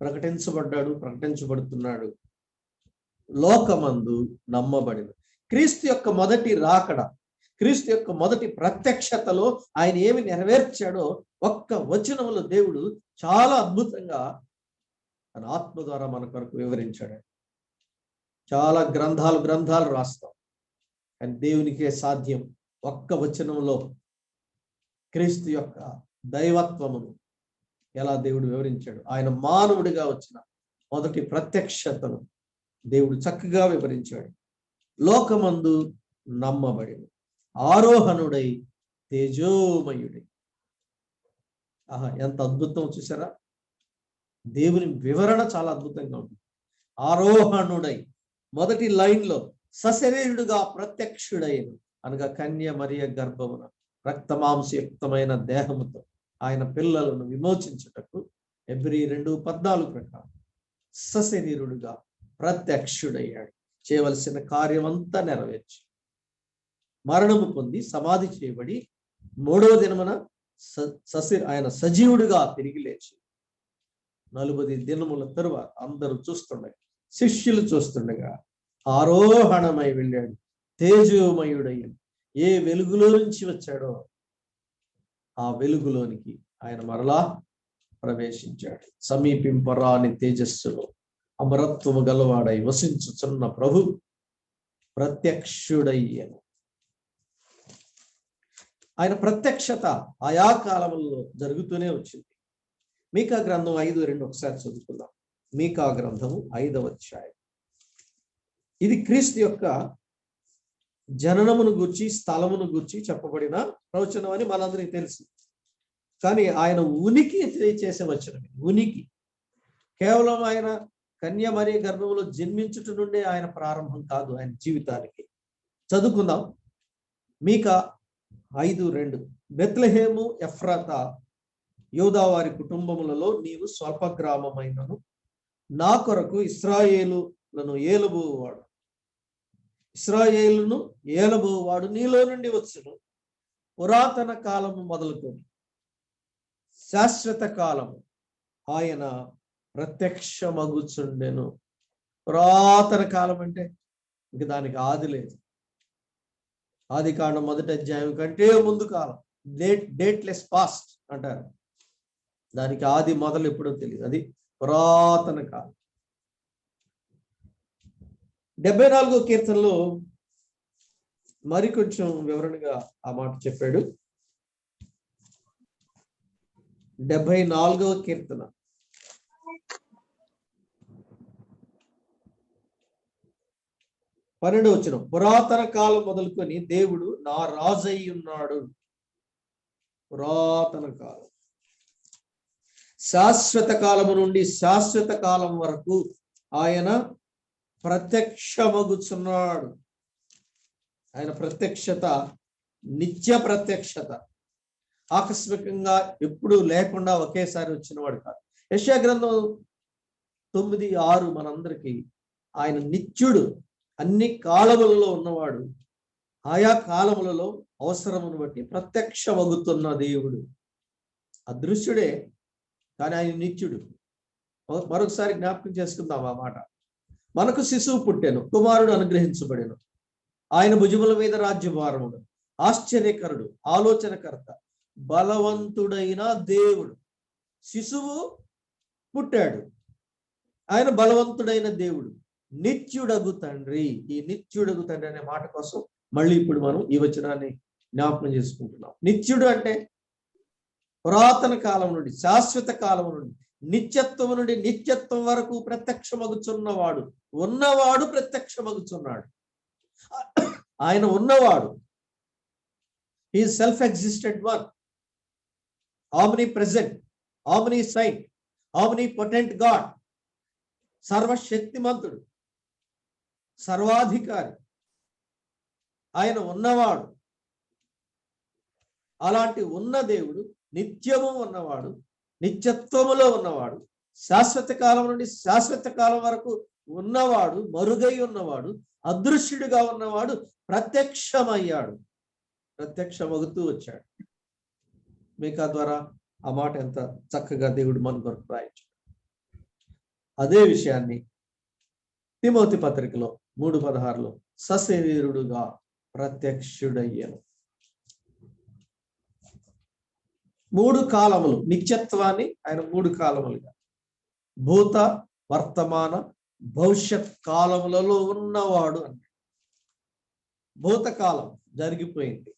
A: ప్రకటించబడ్డాడు, ప్రకటించబడుతున్నాడు, లోకమందు నమ్మబడిన. క్రీస్తు యొక్క మొదటి రాకడ, క్రీస్తు యొక్క మొదటి ప్రత్యక్షతలో ఆయన ఏమి నెరవేర్చాడో ఒక్క వచనములో దేవుడు చాలా అద్భుతంగా తన ఆత్మ ద్వారా మన కొరకు వివరించాడు. చాలా గ్రంథాలు రాస్తాం, కానీ దేవునికే సాధ్యం ఒక్క వచనంలో క్రీస్తు యొక్క దైవత్వమును ఎలా దేవుడు వివరించాడు. ఆయన మానవుడిగా వచ్చిన మొదటి ప్రత్యక్షతను దేవుడు చక్కగా వివరించాడు. లోకమందు నమ్మబడి ఆరోహణుడై తేజోమయుడై. ఆహా, ఎంత అద్భుతం చూసారా! దేవుని వివరణ చాలా అద్భుతంగా ఉంది. ఆరోహణుడై, మొదటి లైన్లో సశరీరుడుగా ప్రత్యక్షుడైన, అనగా కన్య మరియ గర్భమున రక్తమాంసయుక్తమైన దేహముతో ఆయన పిల్లలను విమోచించుటకు హెబ్రీ 2:14 ప్రకారం సశరీరుడుగా ప్రత్యక్షుడయ్యాడు. చేయవలసిన కార్యమంతా నెరవేర్చి మరణము పొంది సమాధి చేయబడి 3వ దినమున ఆయన సజీవుడిగా తిరిగి లేచి 40 దినముల తరువాత అందరూ చూస్తుండగా, శిష్యులు చూస్తుండగా ఆరోహణమై వెళ్ళాడు. తేజోమయుడయ్య, ఏ వెలుగులో నుంచి వచ్చాడో ఆ వెలుగులోనికి ఆయన మరలా ప్రవేశించాడు. సమీపింపరాని తేజస్సులో అమరత్వము గలవాడై వసించుచున్న ప్రభు ప్రత్యక్షుడయ్యను. ఆయన ప్రత్యక్షత ఆయా కాలంలో జరుగుతూనే వచ్చింది. మీకా గ్రంథం 5:2 ఒకసారి చదువుకుందాం. మీకా గ్రంథము 5వ అధ్యాయం. ఇది క్రీస్తు యొక్క జననమును గూర్చి, స్థలమును గూర్చి చెప్పబడిన ప్రవచనం అని మనందరికీ తెలుసు. కానీ ఆయన ఉనికి తెలియచేసే వచనమే. ఉనికి కేవలం ఆయన కన్య మరియ గర్భంలో జన్మించుట నుండే ఆయన ప్రారంభం కాదు ఆయన జీవితానికి. చదువుకుందాం. మీకా 5:2. బెత్లెహేము ఎఫ్రాతా యూదా వారి కుటుంబములలో నీవు స్వల్ప గ్రామమైనను నా కొరకు ఇశ్రాయేలును ఏలబోవాడు నీలో నుండి వచ్చును. పురాతన కాలము మొదలుకొని శాశ్వత కాలము ఆయన ప్రత్యక్షమగుచుండెను. పురాతన కాలం అంటే ఇంక దానికి ఆది లేదు. ఆది కాండం 1వ అధ్యాయం కంటే ముందు కాలం, డేట్లెస్ పాస్ట్ అంటారు. దానికి ఆది మొదలు ఎప్పుడో తెలియదు. అది పురాతన కాలం. 74వ కీర్తనలో మరి కొంచెం వివరణగా ఆ మాట చెప్పాడు. 74వ కీర్తన 12వ వచనం. పురాతన కాలం మొదలుకొని దేవుడు నా రాజై ఉన్నాడు. పురాతన కాలం, శాశ్వత కాలము నుండి శాశ్వత కాలం వరకు ఆయన ప్రత్యక్షమగుచున్నాడు. ఆయన ప్రత్యక్షత నిత్య ప్రత్యక్షత, ఆకస్మికంగా ఎప్పుడు లేకుండా ఒకేసారి వచ్చినవాడు కాదు. యెషయా గ్రంథం 9:6 మనందరికీ ఆయన నిత్యుడు, అన్ని కాలములలో ఉన్నవాడు, ఆయా కాలములలో అవసరమును బట్టి ప్రత్యక్షమగుతున్న దేవుడు. అదృశ్యుడే కానీ ఆయన నిత్యుడు. మరొకసారి జ్ఞాపకం చేసుకుందాం ఆ మాట. మనకు శిశువు పుట్టెను, కుమారుడు అనుగ్రహించబడెను, ఆయన భుజముల మీద రాజ్యభారముడు, ఆశ్చర్యకరుడు, ఆలోచనకర్త, బలవంతుడైన దేవుడు. శిశువు పుట్టాడు, ఆయన బలవంతుడైన దేవుడు, నిత్యుడగు తండ్రి. ఈ నిత్యుడగు తండ్రి అనే మాట కోసం మళ్ళీ ఇప్పుడు మనం ఈ వచనాన్ని జ్ఞాపకం చేసుకుంటున్నాం. నిత్యుడు అంటే పురాతన కాలం నుండి శాశ్వత కాలం నుండి నిత్యత్వం నుండి నిత్యత్వం వరకు ప్రత్యక్షమగుచున్నవాడు, ఉన్నవాడు ప్రత్యక్షమగుచున్నాడు. ఆయన ఉన్నవాడు. He self existed one, omnipresent, omniscient, omnipotent God, సర్వశక్తిమంతుడు, సర్వాధికారి. ఆయన ఉన్నవాడు. అలాంటి ఉన్న దేవుడు నిత్యము ఉన్నవాడు, నిత్యత్వములో ఉన్నవాడు, శాశ్వత కాలం నుండి శాశ్వత కాలం వరకు ఉన్నవాడు, మరుగై ఉన్నవాడు, అదృశ్యుడిగా ఉన్నవాడు ప్రత్యక్షమయ్యాడు, ప్రత్యక్షమవుతూ వచ్చాడు. మీకా ద్వారా ఆ మాట ఎంత చక్కగా దేవుడు మన కొరకు రాయించాడు. అదే విషయాన్ని తిమోతి పత్రికలో 3:16 సశరీరుడుగా ప్రత్యక్షుడయ్యను. 3 కాలములు, నిత్యత్వాన్ని ఆయన 3 కాలములుగా, భూత, వర్తమాన, భవిష్యత్ కాలములలో ఉన్నవాడు అంటే. భూతకాలం జరిగిపోయింది,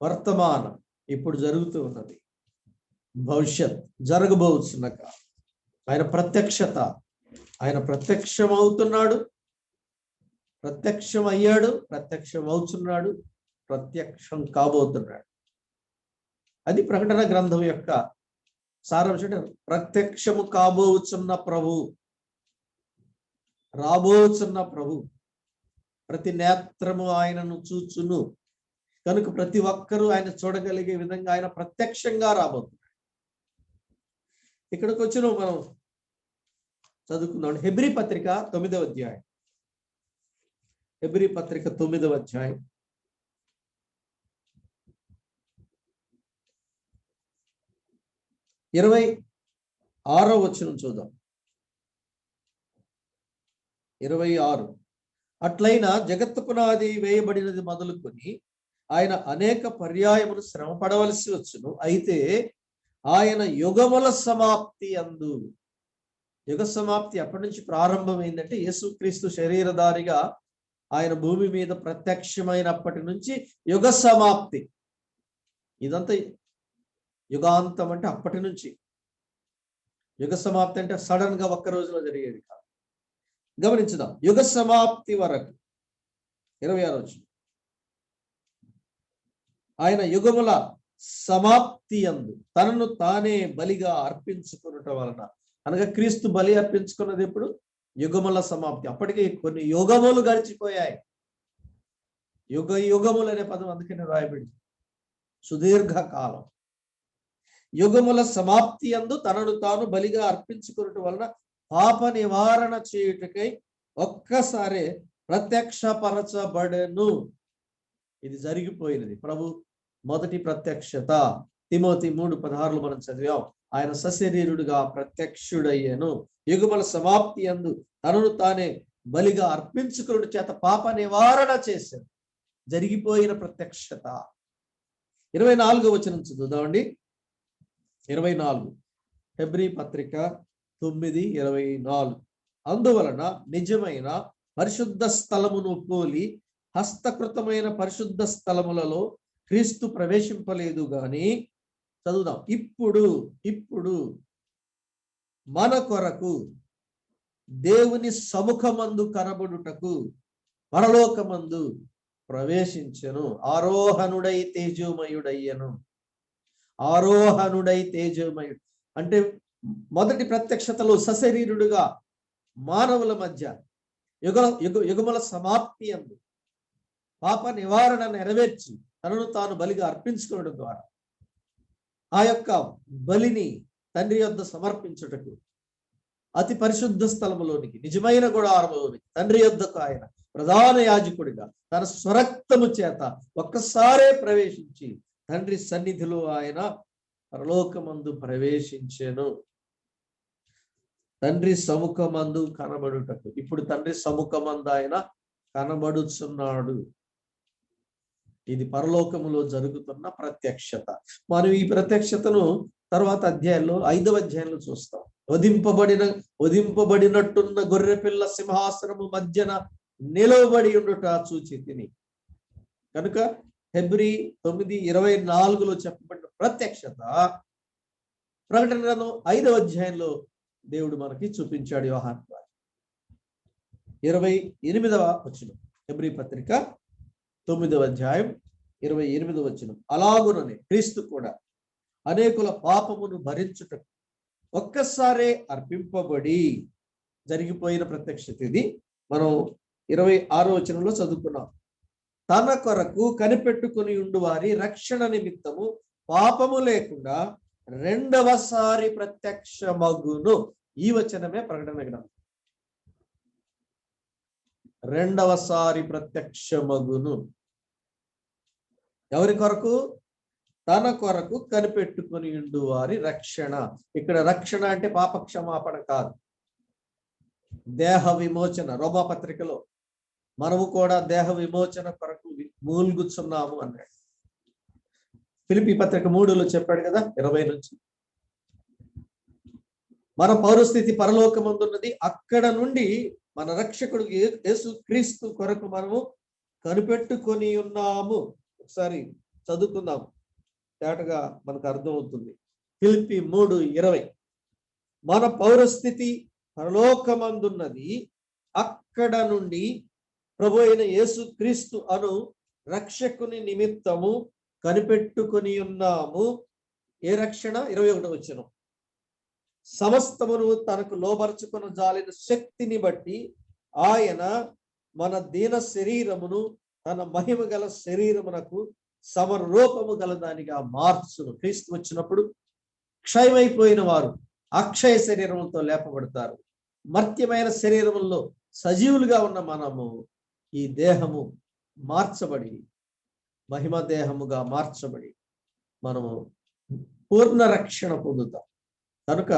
A: వర్తమానం ఇప్పుడు జరుగుతూ ఉన్నది, భవిష్యత్ జరగబోతున్న కాలం. ఆయన ప్రత్యక్షత, ఆయన ప్రత్యక్షమవుతున్నాడు, ప్రత్యక్షం అయ్యాడు, ప్రత్యక్షం అవుతున్నాడు, ప్రత్యక్షం కాబోతున్నాడు. అది ప్రకటన గ్రంథం యొక్క సారాంశం. ప్రత్యక్షము కాబోచున్న ప్రభు, రాబోచున్న ప్రభు, ప్రతి నేత్రము ఆయనను చూచును కనుక ప్రతి ఒక్కరూ ఆయన చూడగలిగే విధంగా ఆయన ప్రత్యక్షంగా రాబోతున్నాడు. ఇక్కడికి వచ్చిన మనం చదువుకుందాం. హెబ్రీ పత్రిక 9వ అధ్యాయం, హెబ్రీ పత్రిక 9వ అధ్యాయం 26వ వచనం చూద్దాం. 26. అట్లయినా జగత్తు పునాది వేయబడినది మొదలుకొని ఆయన అనేక పర్యాయములు శ్రమ పడవలసి వచ్చును. అయితే ఆయన యుగముల సమాప్తి అందు, యుగ సమాప్తి ఎప్పటి నుంచి ప్రారంభమైందంటే యేసుక్రీస్తు శరీరధారిగా ఆయన భూమి మీద ప్రత్యక్షమైనప్పటి నుంచి యుగ సమాప్తి. ఇదంతా యుగాంతం అంటే అప్పటి నుంచి. యుగ సమాప్తి అంటే సడన్ గా ఒక్క రోజులో జరిగేది కాదు. గమనించుదాం. యుగ సమాప్తి వరకు 26వ వచనం. ఆయన యుగముల సమాప్తి యందు తనను తానే బలిగా అర్పించుకునటం వలన, అనగా క్రీస్తు బలి అర్పించుకున్నది ఎప్పుడు? యుగముల సమాప్తి. అప్పటికే కొన్ని యుగములు గడిచిపోయాయి. యుగములు అనే పదం అందుకనే రాయబడింది, సుదీర్ఘకాలం. యుగముల సమాప్తి యందు తనను తాను బలిగా అర్పించుకునటం వలన పాప నివారణ చేయుటకై ఒక్కసారి ప్రత్యక్షపరచబడెను. ఇది జరిగిపోయినది. ప్రభు మొదటి ప్రత్యక్షత తిమోతి 3:16 మనం చదివాం. ఆయన సశరీరుడుగా ప్రత్యక్షుడయ్యను. యుగముల సమాప్తి యందు తనను తానే బలిగా అర్పించుకున్న చేత పాప నివారణ చేశాను. జరిగిపోయిన ప్రత్యక్షత. 24వ వచనం చదువుదామండి. 24 హెబ్రీ పత్రిక 9:24. అందువలన నిజమైన పరిశుద్ధ స్థలమును పోలి హస్తకృతమైన పరిశుద్ధ స్థలములలో క్రీస్తు ప్రవేశింపలేదు గాని, చదువుదాం, ఇప్పుడు మన కొరకు దేవుని సముఖమందు కనబడుటకు పరలోకమందు ప్రవేశించెను. ఆరోహణుడై తేజోమయుడయ్యను. ఆరోహణుడై తేజోమయుడు అంటే మొదటి ప్రత్యక్షతలో సశరీరుడుగా మానవుల మధ్య యుగముల సమాప్తి అందు పాప నివారణ నెరవేర్చి తనను తాను బలిగా అర్పించుకోవడం ద్వారా ఆ యొక్క బలిని తండ్రి యొద్ద సమర్పించుటకు అతి పరిశుద్ధ స్థలములోనికి, నిజమైన గుడారములోనికి తండ్రి యొద్దకు ఆయన ప్రధాన యాజకుడిగా తన స్వరక్తము చేత ఒక్కసారే ప్రవేశించి తండ్రి సన్నిధిలో ఆయన పరలోకమందు ప్రవేశించెను. తండ్రి సముఖమందు కనబడుటకు. ఇప్పుడు తండ్రి సముఖమందు ఆయన కనబడుచున్నాడు. ఇది పరలోకములో జరుగుతున్న ప్రత్యక్షత. మనం ఈ ప్రత్యక్షతను తర్వాత అధ్యాయంలో 5వ అధ్యాయంలో చూస్తాం. వధింపబడినట్టున్న గొర్రెపిల్ల సింహాసనము మధ్యన నిలవబడి ఉండుట చూచి తిని. కనుక హెబ్రీ 9:24లో చెప్పబడిన ప్రత్యక్షత ప్రకటన గ్రంథం 5వ అధ్యాయంలో దేవుడు మనకి చూపించాడు. యోహాను 28వ వచనం, హెబ్రీ పత్రిక 9వ అధ్యాయం 28వ వచనం. అలాగుననే క్రీస్తు కూడా అనేకుల పాపమును భరించుటకు ఒక్కసారే అర్పింపబడి, జరిగిపోయిన ప్రత్యక్షత ఇది. మనం 26వ వచనంలో చదువుకున్నాం. తన కొరకు కనిపెట్టుకుని ఉండు వారి రక్షణ నిమిత్తము పాపము లేకుండా రెండవసారి ప్రత్యక్షమగును. ఈ వచనమే ప్రకటన గ్రంథం. రెండవసారి ప్రత్యక్షమగును. ఎవరి కొరకు? తన కొరకు కనిపెట్టుకుని ఉండు వారి రక్షణ. ఇక్కడ రక్షణ అంటే పాప క్షమాపణ కాదు, దేహ విమోచన. రోమాపత్రికలో మనము కూడా దేహ విమోచన కొరకు మూల్గుచున్నాము అన్నాడు. ఫిలిప్పీ పత్రిక 3లో చెప్పాడు కదా, 20 నుంచి. మన పౌరస్థితి పరలోకమందున్నది, అక్కడ నుండి మన రక్షకుడు యేసు క్రీస్తు కొరకు మనము కనిపెట్టుకొని ఉన్నాము. ఒకసారి చదువుకుందాం, తేటగా మనకు అర్థమవుతుంది. ఫిలిప్పీ 3:20. మన పౌరస్థితి పరలోకమందున్నది, అక్కడ నుండి ప్రభు అయిన యేసు క్రీస్తు అను రక్షకుని నిమిత్తము కనిపెట్టుకొని ఉన్నాము. ఏ రక్షణ? 21వ వచనం. సమస్తమును తనకు లోబర్చుకున్న జాలిన శక్తిని బట్టి ఆయన మన దీన శరీరమును తన మహిమ గల శరీరమునకు సమరూపము గలదానిగా మార్చును. క్రీస్తు వచ్చినప్పుడు క్షయమైపోయిన వారు అక్షయ శరీరములతో లేపబడతారు. మర్త్యమైన శరీరముల్లో సజీవులుగా ఉన్న మనము ఈ దేహము మార్చబడి, మహిమ దేహముగా మార్చబడి మనము పూర్ణ రక్షణ పొందుతాం. కనుక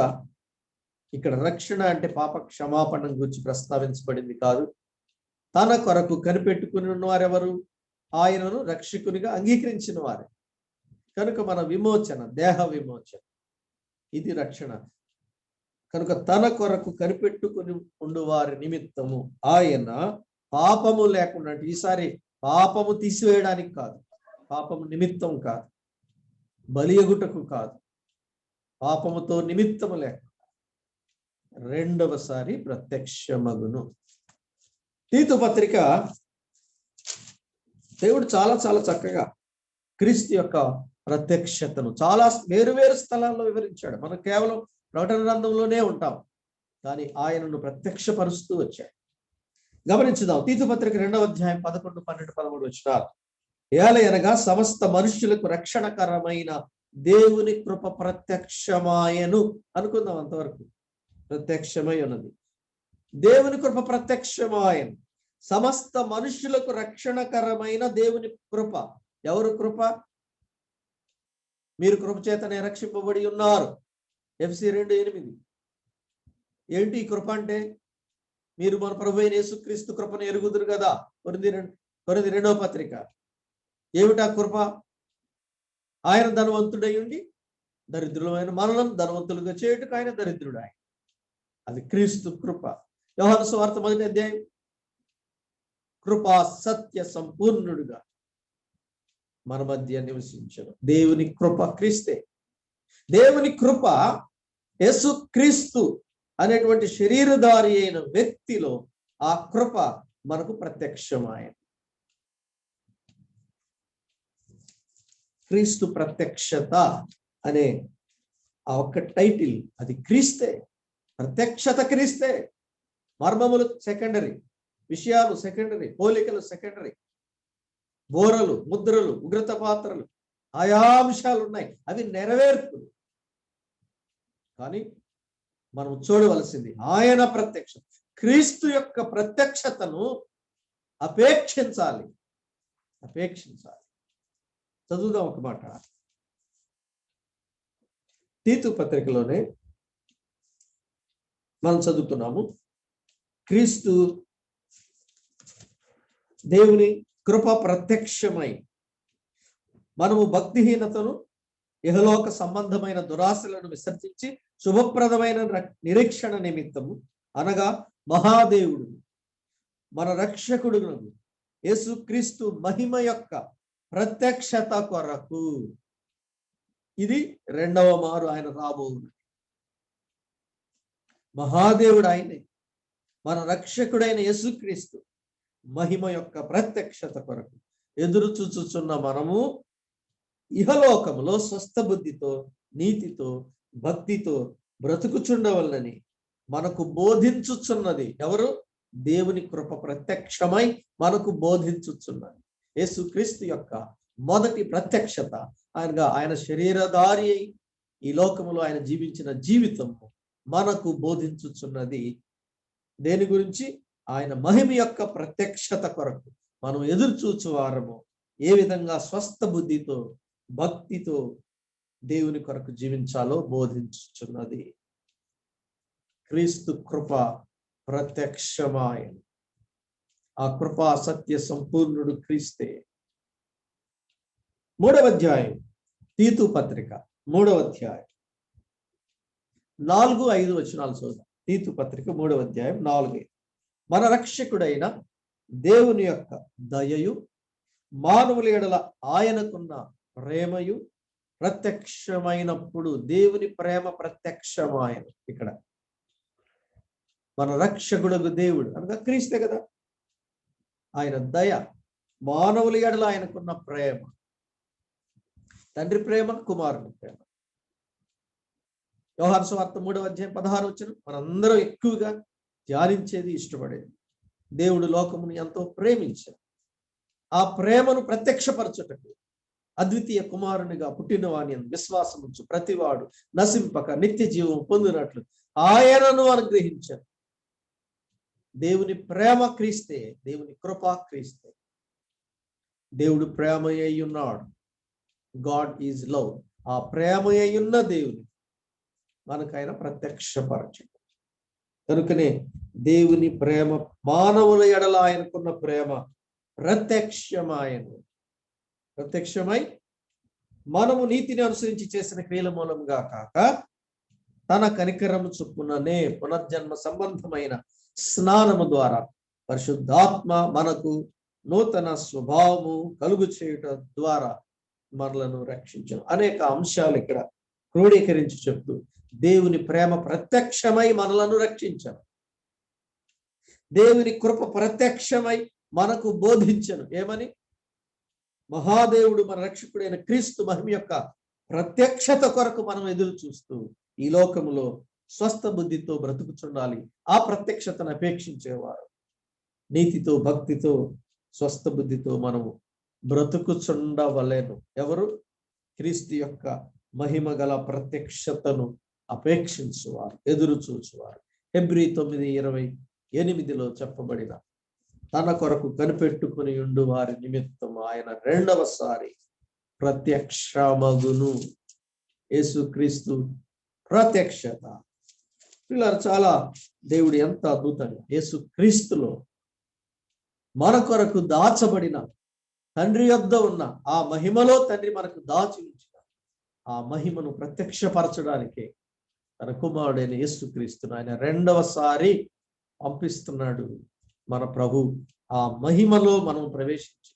A: ఇక్కడ రక్షణ అంటే పాప క్షమాపణ గురించి ప్రస్తావించబడింది కాదు. తన కొరకు కనిపెట్టుకుని ఉన్నవారెవరు? ఆయనను రక్షకునిగా అంగీకరించిన వారే. కనుక మన విమోచన, దేహ విమోచన, ఇది రక్షణ. కనుక తన కొరకు కనిపెట్టుకుని ఉండు వారి నిమిత్తము ఆయన పాపము లేకుండా, ఈసారి పాపము తీసివేయడానికి కాదు, పాపము నిమిత్తం కాదు, బలియగుటకు కాదు, పాపముతో నిమిత్తము లేకుండా రెండవసారి ప్రత్యక్షమగును. తీతు పత్రిక దేవుడు చాలా చాలా చక్కగా క్రీస్తు యొక్క ప్రత్యక్షతను చాలా వేరు స్థలాల్లో వివరించాడు. మనం కేవలం ప్రకటన గ్రంథంలోనే ఉంటాం, కానీ ఆయనను ప్రత్యక్షపరుస్తూ వచ్చాడు. గమనించుదాం. తీతు పత్రిక 2వ అధ్యాయం 11, 12, 13 వచనాలు. ఏలయనగా సమస్త మనుష్యులకు రక్షణకరమైన దేవుని కృప ప్రత్యక్షమాయను. అనుకుందాం అంతవరకు. ప్రత్యక్షమై ఉన్నది, దేవుని కృప ప్రత్యక్షమాయను. సమస్త మనుష్యులకు రక్షణకరమైన దేవుని కృప. ఎవరు కృప? మీరు కృప చేతనే రక్షింపబడి ఉన్నారు. FC 2:8. ఏంటి ఈ కృప అంటే? మీరు మన ప్రభువైన యేసుక్రీస్తు కృపను ఎరుగుదురు కదా. కొరింథీ 2వ పత్రిక. ఏమిటా కృప? ఆయన ధనవంతుడై ఉండి దరిద్రులమైన మనలను ధనవంతులుగా చేయుటకు ఆయన దరిద్రుడు. ఆయన, అది క్రీస్తు కృప. యోహాను సువార్త 1వ అధ్యాయం. కృపా సత్య సంపూర్ణుడుగా మన మధ్య నివసించను. దేవుని కృప క్రీస్తే. దేవుని కృప యేసు క్రీస్తు అనేటువంటి శరీరధారి అయిన వ్యక్తిలో ఆ కృప మనకు ప్రత్యక్షమాయ. క్రీస్తు ప్రత్యక్షత అనే ఆ ఒక్క టైటిల్, అది క్రీస్తే. ప్రత్యక్షత క్రీస్తే. మర్మములు సెకండరీ, విషయాలు సెకండరీ, పోలికలు సెకండరీ, బోరలు, ముద్రలు, ఉగ్రత పాత్రలు, ఆయా అంశాలు ఉన్నాయి, అవి నెరవేర్పులు. కానీ మనం చూడవలసింది ఆయన ప్రత్యక్షత. క్రీస్తు యొక్క ప్రత్యక్షతను అపేక్షించాలి. చదువుదాం ఒక మాట. తీతు పత్రికలోనే మనం చదువుతున్నాము. క్రీస్తు దేవుని కృప ప్రత్యక్షమై మనము భక్తిహీనతను, ఇహలోక సంబంధమైన దురాశలను విసర్జించి శుభప్రదమైన నిరీక్షణ నిమిత్తము, అనగా మహాదేవుడు మన రక్షకుడును యేసుక్రీస్తు మహిమ యొక్క ప్రత్యక్షత కొరకు. ఇది రెండవ మారు ఆయన రాబోవును. మహాదేవుడు ఆయనే, మన రక్షకుడైన యేసుక్రీస్తు మహిమ యొక్క ప్రత్యక్షత కొరకు ఎదురు చూచుచున్న మనము ఇహలోకములో స్వస్థ బుద్ధితో, నీతితో, భక్తితో బ్రతుకుచుండవలనని మనకు బోధించుచున్నది. ఎవరు? దేవుని కృప ప్రత్యక్షమై మనకు బోధించుచున్నది. యేసుక్రీస్తు యొక్క మొదటి ప్రత్యక్షత, ఆయన శరీరధారి అయి ఈ లోకములో ఆయన జీవించిన జీవితము మనకు బోధించుచున్నది. దేని గురించి? ఆయన మహిమ యొక్క ప్రత్యక్షత కొరకు మనం ఎదురు చూచువారము ఏ విధంగా స్వస్థ బుద్ధితో భక్తితో దేవుని కొరకు జీవించాలో బోధించుచున్నది. క్రీస్తు కృప ప్రత్యక్షమాయను. ఆ కృపా సత్య సంపూర్ణుడు క్రీస్తే. 3వ అధ్యాయం తీతు పత్రిక 3వ అధ్యాయం 4-5 వచనాలు చూద్దాం. తీతు పత్రిక 3వ అధ్యాయం 4. మన రక్షకుడైన దేవుని యొక్క దయయు మానవుల ఎడల ఆయనకున్న ప్రేమయు ప్రత్యక్షమైనప్పుడు, దేవుని ప్రేమ ప్రత్యక్షమాయను. ఇక్కడ మన రక్షకుడగు దేవుడు అనగా క్రీస్తే కదా. ఆయన దయ, మానవుల ఎడల ఆయనకున్న ప్రేమ, తండ్రి ప్రేమ, కుమారుని ప్రేమ. యోహాను సువార్త 3వ అధ్యాయం 16 వచనం మనందరం ఎక్కువగా ధ్యానించేది, ఇష్టపడేది. దేవుడు లోకమును ఎంతో ప్రేమించాడు. ఆ ప్రేమను ప్రత్యక్షపరచుటకు అద్వితీయ కుమారునిగా పుట్టిన వాని విశ్వాసం ఉంచు ప్రతివాడు నశింపక నిత్య జీవం పొందినట్లు ఆయనను అనుగ్రహించారు. దేవుని ప్రేమ క్రీస్తే, దేవుని కృప క్రీస్తే. దేవుడు ప్రేమ అయి ఉన్నాడు. God is love. ఆ ప్రేమ అయి ఉన్న దేవుని మనకైనా ప్రత్యక్షపరచు. కనుకనే దేవుని ప్రేమ, మానవుల ఎడల ఆయనకున్న ప్రేమ ప్రత్యక్షమై మనము నీతిని అనుసరించి చేసిన క్రియల మూలంగా కాక తన కనికరము చొప్పుననే పునర్జన్మ సంబంధమైన స్నానము ద్వారా పరిశుద్ధాత్మ మనకు నూతన స్వభావము కలుగు చేయటం ద్వారా మనలను రక్షించను. అనేక అంశాలు ఇక్కడ క్రోడీకరించి చెప్తూ దేవుని ప్రేమ ప్రత్యక్షమై మనలను రక్షించను. దేవుని కృప ప్రత్యక్షమై మనకు బోధించను. ఏమని? మహాదేవుడు మన రక్షకుడైన క్రీస్తు మహిమ యొక్క ప్రత్యక్షత కొరకు మనం ఎదురు చూస్తూ ఈ లోకములో స్వస్థ బుద్ధితో బ్రతుకుచుండాలి. ఆ ప్రత్యక్షతను అపేక్షించేవారు నీతితో భక్తితో స్వస్థ బుద్ధితో మనము బ్రతుకుచుండవలెను. ఎవరు? క్రీస్తు యొక్క మహిమ గల ప్రత్యక్షతను అపేక్షించువారు, ఎదురు చూచువారు. హెబ్రీ 9:28 చెప్పబడిన తన కొరకు కనిపెట్టుకుని ఉండు వారి నిమిత్తం ఆయన రెండవసారి ప్రత్యక్షమగును. యేసుక్రీస్తు ప్రత్యక్షత. పిల్లలు, చాలా దేవుడు ఎంత అద్భుతంగా యేసుక్రీస్తులో మన కొరకు దాచబడిన తండ్రి యొద్ద ఉన్న ఆ మహిమలో తండ్రి మనకు దాచి ఉంచిన ఆ మహిమను ప్రత్యక్షపరచడానికే తన కుమారుడైన యేసుక్రీస్తును ఆయన రెండవసారి పంపిస్తున్నాడు. మన ప్రభు ఆ మహిమలో మనం ప్రవేశించి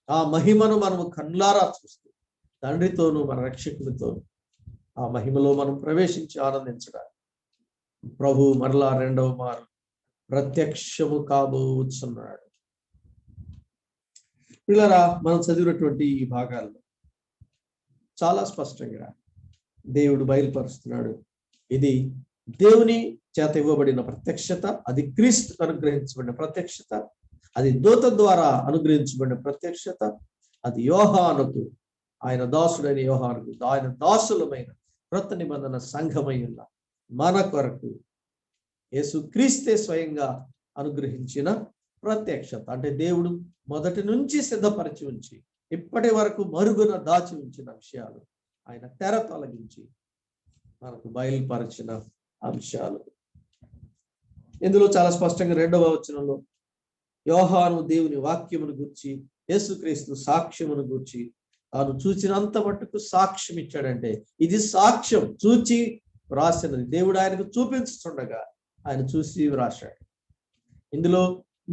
A: ఆ మహిమను మనము కన్నులారా చూస్తూ తండ్రితోనూ మన రక్షకునితోనూ ఆ మహిమలో మనం ప్రవేశించి ఆనందించడానికి ప్రభు మరలా రెండవ మారు ప్రత్యక్షము కాబోచున్నాడు. పిల్లరా, మనం చదివినటువంటి ఈ భాగాల్లో చాలా స్పష్టంగా దేవుడు బయలుపరుస్తున్నాడు. ఇది దేవుని చేత ఇవ్వబడిన ప్రత్యక్షత, అది క్రీస్తు అనుగ్రహించబడిన ప్రత్యక్షత, అది దూత ద్వారా అనుగ్రహించబడిన ప్రత్యక్షత, అది యోహానుకు, ఆయన దాసుడైన యోహానుకు, ఆయన దాసులమైన క్రొత్త నిబంధన సంఘమై ఉన్న మన కొరకు యేసుక్రీస్తే స్వయంగా అనుగ్రహించిన ప్రత్యక్షత. అంటే దేవుడు మొదటి నుంచి సిద్ధపరిచి ఉంచి ఇప్పటి వరకు మరుగున దాచి ఉంచిన విషయాలు ఆయన తెర తొలగించి మనకు బయలుపరిచిన అంశాలు. ఇందులో చాలా స్పష్టంగా 2వ వచనంలో యోహాను దేవుని వాక్యమును గూర్చి, యేసుక్రీస్తు సాక్ష్యమును గూర్చి తాను చూచినంత మట్టుకు సాక్ష్యం ఇచ్చాడంటే ఇది సాక్ష్యం చూచి వ్రాసినది. దేవుడు ఆయనకు చూపించుతుండగా ఆయన చూసి వ్రాశాడు. ఇందులో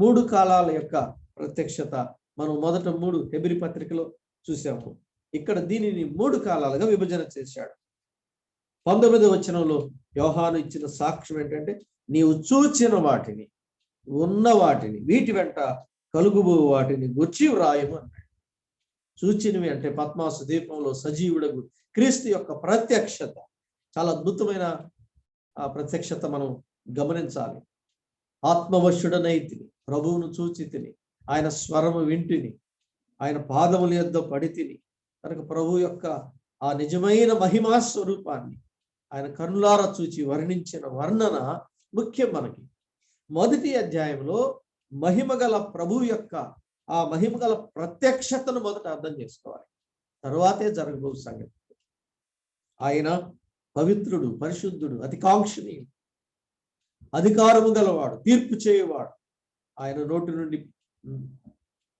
A: 3 కాలాల యొక్క ప్రత్యక్షత మనం మొదట 3 హెబ్రీ పత్రికలో చూసాము. ఇక్కడ దీనిని 3 కాలాలుగా విభజన చేశాడు. 19వ వచనంలో యోహాను ఇచ్చిన సాక్ష్యం ఏంటంటే, నీవు చూచిన వాటిని, ఉన్న వాటిని, వీటి వెంట కలుగుబో వాటిని గుర్చి వ్రాయము అన్నాడు. చూచినవి అంటే పద్మాసు దీపంలో సజీవుడగు క్రీస్తు యొక్క ప్రత్యక్షత. చాలా అద్భుతమైన ఆ ప్రత్యక్షత మనం గమనించాలి. ఆత్మవశుడనైతిని, ప్రభువును చూచి తిని, ఆయన స్వరము వింటిని, ఆయన పాదముల యొద్ద పడి తిని, కనుక ప్రభు యొక్క ఆ నిజమైన మహిమా స్వరూపాన్ని ఆయన కన్నులారా చూచి వర్ణించిన వర్ణన ముఖ్యం. మనకి మొదటి అధ్యాయంలో మహిమగల ప్రభు యొక్క ఆ మహిమగల ప్రత్యక్షతను మొదట అర్థం చేసుకోవాలి. తరువాతే జరగబో సంగతి. ఆయన పవిత్రుడు, పరిశుద్ధుడు, అతికాంక్షణీయుడు, అధికారము గలవాడు, తీర్పు చేయవాడు. ఆయన నోటి నుండి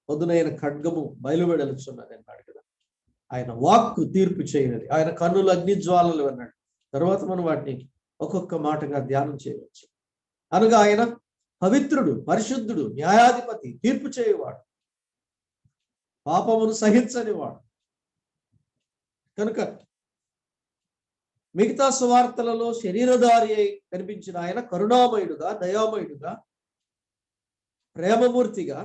A: పదునైన ఖడ్గము బయలువెడలుచున్నది అన్నాడు కదా. ఆయన వాక్కు తీర్పు చేయనది, ఆయన కన్నులు అగ్నిజ్వాలలు అన్నాడు. తర్వాత మనం వాటిని ఒక్కొక్క మాటగా ధ్యానం చేయవచ్చు. అనగా ఆయన పవిత్రుడు, పరిశుద్ధుడు, న్యాయాధిపతి, తీర్పు చేయవాడు, పాపమును సహించని వాడు. కనుక మిగతా సువార్తలలో శరీరధారి అయి కనిపించిన ఆయన కరుణామయుడుగా, దయామయుడుగా, ప్రేమమూర్తిగా,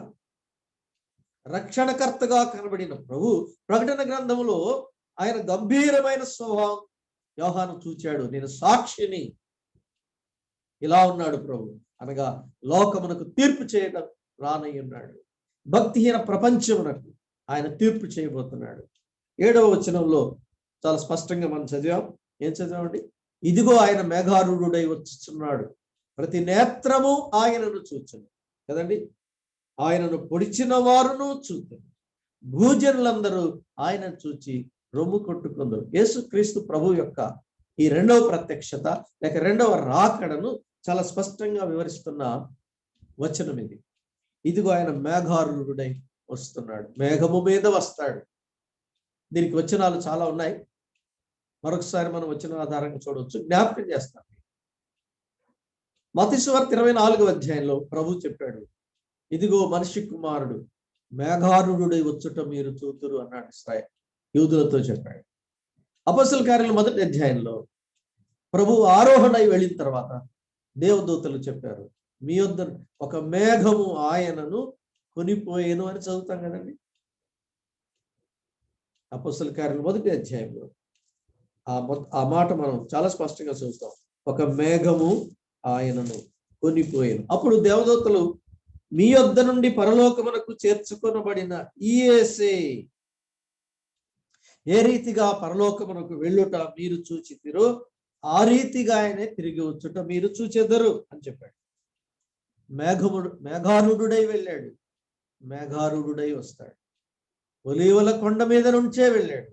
A: రక్షణకర్తగా కనబడిన ప్రభు ప్రకటన గ్రంథంలో ఆయన గంభీరమైన స్వభావం యోహాను చూచాడు. నేను సాక్షిని. ఇలా ఉన్నాడు ప్రభు. అనగా లోకమునకు తీర్పు చేయడం రానయ్య ఉన్నాడు. భక్తిహీన ప్రపంచమునకు ఆయన తీర్పు చేయబోతున్నాడు. 7వ వచనంలో చాలా స్పష్టంగా మనం చదివాం. ఏం చదివామండి? ఇదిగో ఆయన మేఘారూఢుడై వచ్చుచున్నాడు, ప్రతి నేత్రము ఆయనను చూచును కదండి. ఆయనను పొడిచిన వారును చూచును, భూజనులందరూ ఆయన చూచి రొమ్ము కొట్టుకుందరు. యేసుక్రీస్తు ప్రభు యొక్క ఈ రెండవ ప్రత్యక్షత లేక రెండవ రాకడను చాలా స్పష్టంగా వివరిస్తున్న వచనం ఇది. ఇదిగో ఆయన మేఘారూఢుడై వస్తున్నాడు, మేఘము మీద వస్తాడు. దీనికి వచనాలు చాలా ఉన్నాయి. మరొకసారి మనం వచన ఆధారంగా చూడవచ్చు. జ్ఞాపకం చేస్తాం. మత్తయి సువార్త 24వ అధ్యాయంలో ప్రభు చెప్పాడు, ఇదిగో మనిషి కుమారుడు మేఘారూఢుడై వచ్చుట మీరు చూతురు అన్నాడు. యూదులతో చెప్పాడు. అపొస్తలుల కార్యాల 1వ అధ్యాయంలో ప్రభు ఆరోహణై వెళ్ళిన తర్వాత దేవదూతలు చెప్పారు, మీ వద్ద ఒక మేఘము ఆయనను కొనిపోయేను అని చదువుతాం కదండి. అపొస్తలుల కార్యాల 1వ అధ్యాయంలో ఆ మాట మనం చాలా స్పష్టంగా చూస్తాం. ఒక మేఘము ఆయనను కొనిపోయేను. అప్పుడు దేవదూతలు, మీ యొద్ద నుండి పరలోకమునకు చేర్చుకొనబడిన ఈ యేసే ఏ రీతిగా పరలోకమునకు వెళ్ళుట మీరు చూచితిరో ఆ రీతిగా ఆయనే తిరిగి వచ్చుట మీరు చూచెదరు అని చెప్పాడు. మేఘారూఢుడై వెళ్ళాడు, మేఘారూఢుడై వస్తాడు. ఒలీవల కొండ మీద నుంచే వెళ్ళాడు,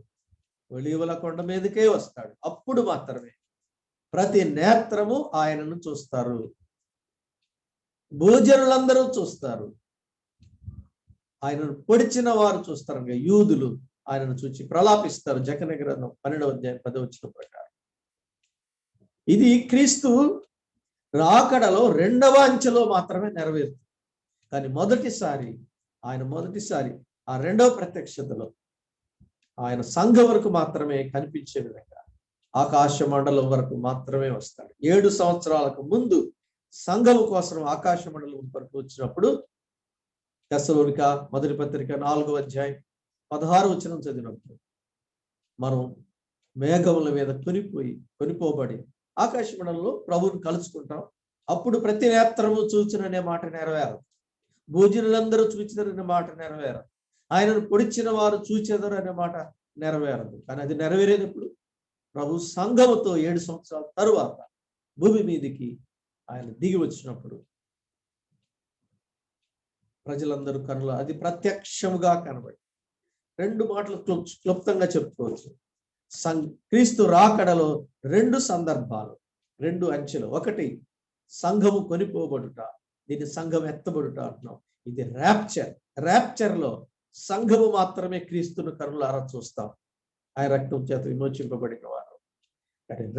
A: ఒలీవల కొండ మీదకే వస్తాడు. అప్పుడు మాత్రమే ప్రతి నేత్రము ఆయనను చూస్తారు, భూజనులందరూ చూస్తారు, ఆయనను పొడిచిన వారు చూస్తారు. యూదులు ఆయనను చూచి ప్రలాపిస్తారు. జకర్యా గ్రంథం 12వ అధ్యాయం 10వ వచనం ప్రకారం. ఇది క్రీస్తు రాకడలో రెండవ అంచెలో మాత్రమే నెరవేరుతుంది. కానీ మొదటిసారి ఆ రెండవ ప్రత్యక్షతలో ఆయన సంఘం వరకు మాత్రమే కనిపించే విధంగా ఆకాశ మండలం వరకు మాత్రమే వస్తాడు. 7 సంవత్సరాలకు ముందు సంఘం కోసం ఆకాశ మండలం వరకు వచ్చినప్పుడు తెస్సలోనిక మొదటి పత్రిక 4వ అధ్యాయం 16వ వచనం చదివినప్పుడు మనం మేఘముల మీద కొనిపోబడి ఆకాశ మండలంలో ప్రభువుని కలుసుకుంటాం. అప్పుడు ప్రతి నేత్రము చూచుననే మాట నెరవేరదు, భూజనులందరూ చూచిననే మాట నెరవేరదు, ఆయనను పొడిచిన వారు చూచెదరు అనే మాట నెరవేరదు. కానీ అది నెరవేరేటప్పుడు ప్రభు సంఘముతో 7 సంవత్సరాల తరువాత భూమి మీదికి ఆయన దిగి వచ్చినప్పుడు ప్రజలందరూ కనుల అది ప్రత్యక్షముగా కనబడి 2 మాటలు క్లుప్తంగా చెప్పుకోవచ్చు. క్రీస్తు రాకడలో 2 సందర్భాలు, 2 అంచెలు. ఒకటి సంఘము కొనిపోబడుట, దీన్ని సంఘం ఎత్తబడుట అంటున్నాం. ఇది ర్యాప్చర్ లో సంఘము మాత్రమే క్రీస్తును కనులారా చూస్తాం, ఆయన రక్తం చేత విమోచింపబడిన వారు.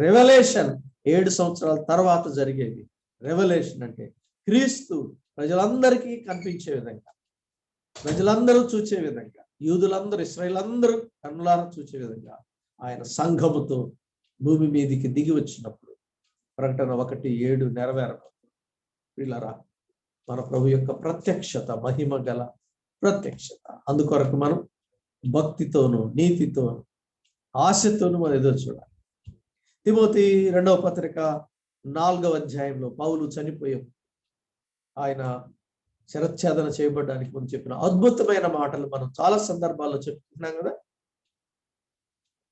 A: రెవల్యూషన్ 7 సంవత్సరాల తర్వాత జరిగేది. రెవల్యూషన్ అంటే క్రీస్తు ప్రజలందరికీ కనిపించే విధంగా, ప్రజలందరూ చూచే విధంగా, యూదులందరూ ఇశ్రాయేలందరూ కనులారా చూచే విధంగా ఆయన సంఘముతో భూమి మీదికి దిగి వచ్చినప్పుడు ప్రకటన 1:7 నెరవేరబోతుంది. వీళ్ళరా మన ప్రభు యొక్క ప్రత్యక్షత, మహిమ గల ప్రత్యక్షత. అందుకొరకు మనం భక్తితోనూ నీతితోనూ ఆశతోనూ మనం ఎదురు చూడాలి. తిమోతి 2వ పత్రిక 4వ అధ్యాయంలో పౌలు చనిపోయే ఆయన శిరచ్ఛేదన చేయబడడానికి ముందు చెప్పిన అద్భుతమైన మాటలు మనం చాలా సందర్భాల్లో చెప్పుకుంటున్నాం కదా.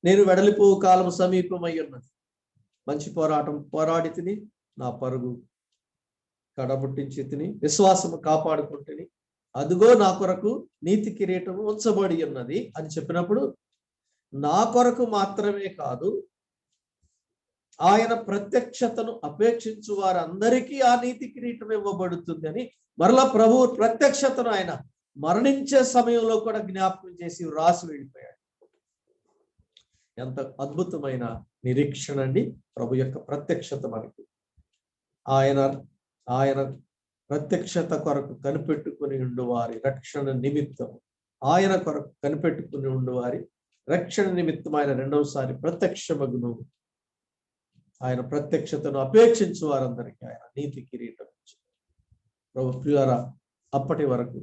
A: నేను వెడలిపో కాలం సమీపమై ఉన్నది, మంచి పోరాటం పోరాడి తిని నా పరుగు కడబుట్టించి తిని విశ్వాసము కాపాడుకుంటుని అదిగో నా కొరకు నీతి కిరీటము ఉంచబడి ఉన్నది అని చెప్పినప్పుడు నా కొరకు మాత్రమే కాదు, ఆయన ప్రత్యక్షతను అపేక్షించు వారందరికీ ఆ నీతి కిరీటం ఇవ్వబడుతుంది అని మరలా ప్రభు ప్రత్యక్షతను ఆయన మరణించే సమయంలో కూడా జ్ఞాపకం చేసి రాసి వెళ్ళిపోయాడు. ఎంత అద్భుతమైన నిరీక్షణ అండి ప్రభు యొక్క ప్రత్యక్షత మనకి. ఆయన ప్రత్యక్షత కొరకు కనిపెట్టుకుని ఉండువారి రక్షణ నిమిత్తం, ఆయన కొరకు కనిపెట్టుకుని ఉండువారి రక్షణ నిమిత్తం ఆయన రెండవసారి ప్రత్యక్షమగును. ఆయన ప్రత్యక్షతను అపేక్షించు వారందరికీ ఆయన నీతి కిరీటం ప్రభు ప్రియులారా, అప్పటి వరకు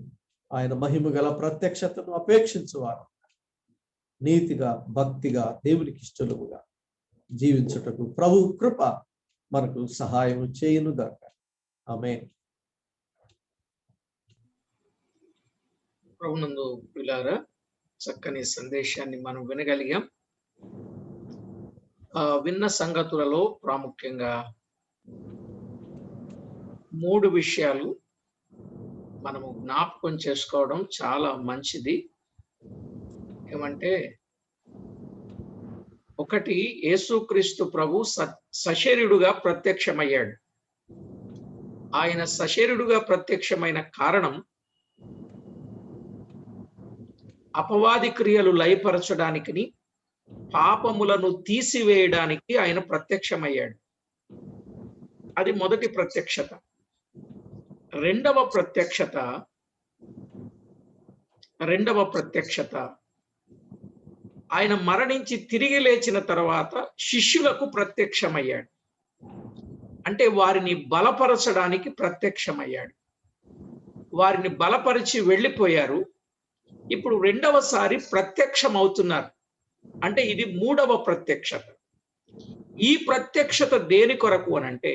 A: ఆయన మహిమ గల ప్రత్యక్షతను అపేక్షించువారు నీతిగా భక్తిగా దేవునికి ఇష్టలుగా జీవించుటకు ప్రభు కృప మనకు సహాయం చేయునుగాక. ఆమేన్.
B: ప్రభునందు ప్రియులారా, చక్కని సందేశాన్ని మనం వినగలిగాం. విన్న సంగతులలో ప్రాముఖ్యంగా 3 విషయాలు మనము జ్ఞాపకం చేసుకోవడం చాలా మంచిది. ఏమంటే, ఒకటి, యేసుక్రీస్తు ప్రభు సశరీరుడుగా ప్రత్యక్షమయ్యాడు. ఆయన సశరీరుడుగా ప్రత్యక్షమైన కారణం అపవాది క్రియలు లయపరచడానికి, పాపములను తీసివేయడానికి ఆయన ప్రత్యక్షమయ్యాడు. అది మొదటి ప్రత్యక్షత. రెండవ ప్రత్యక్షత ఆయన మరణించి తిరిగి లేచిన తర్వాత శిష్యులకు ప్రత్యక్షమయ్యాడు. అంటే వారిని బలపరచడానికి ప్రత్యక్షమయ్యాడు. వారిని బలపరిచి వెళ్ళిపోయారు. ఇప్పుడు రెండవసారి ప్రత్యక్షమవుతున్నారు. అంటే ఇది 3వ ప్రత్యక్షత. ఈ ప్రత్యక్షత దేని కొరకు అనంటే,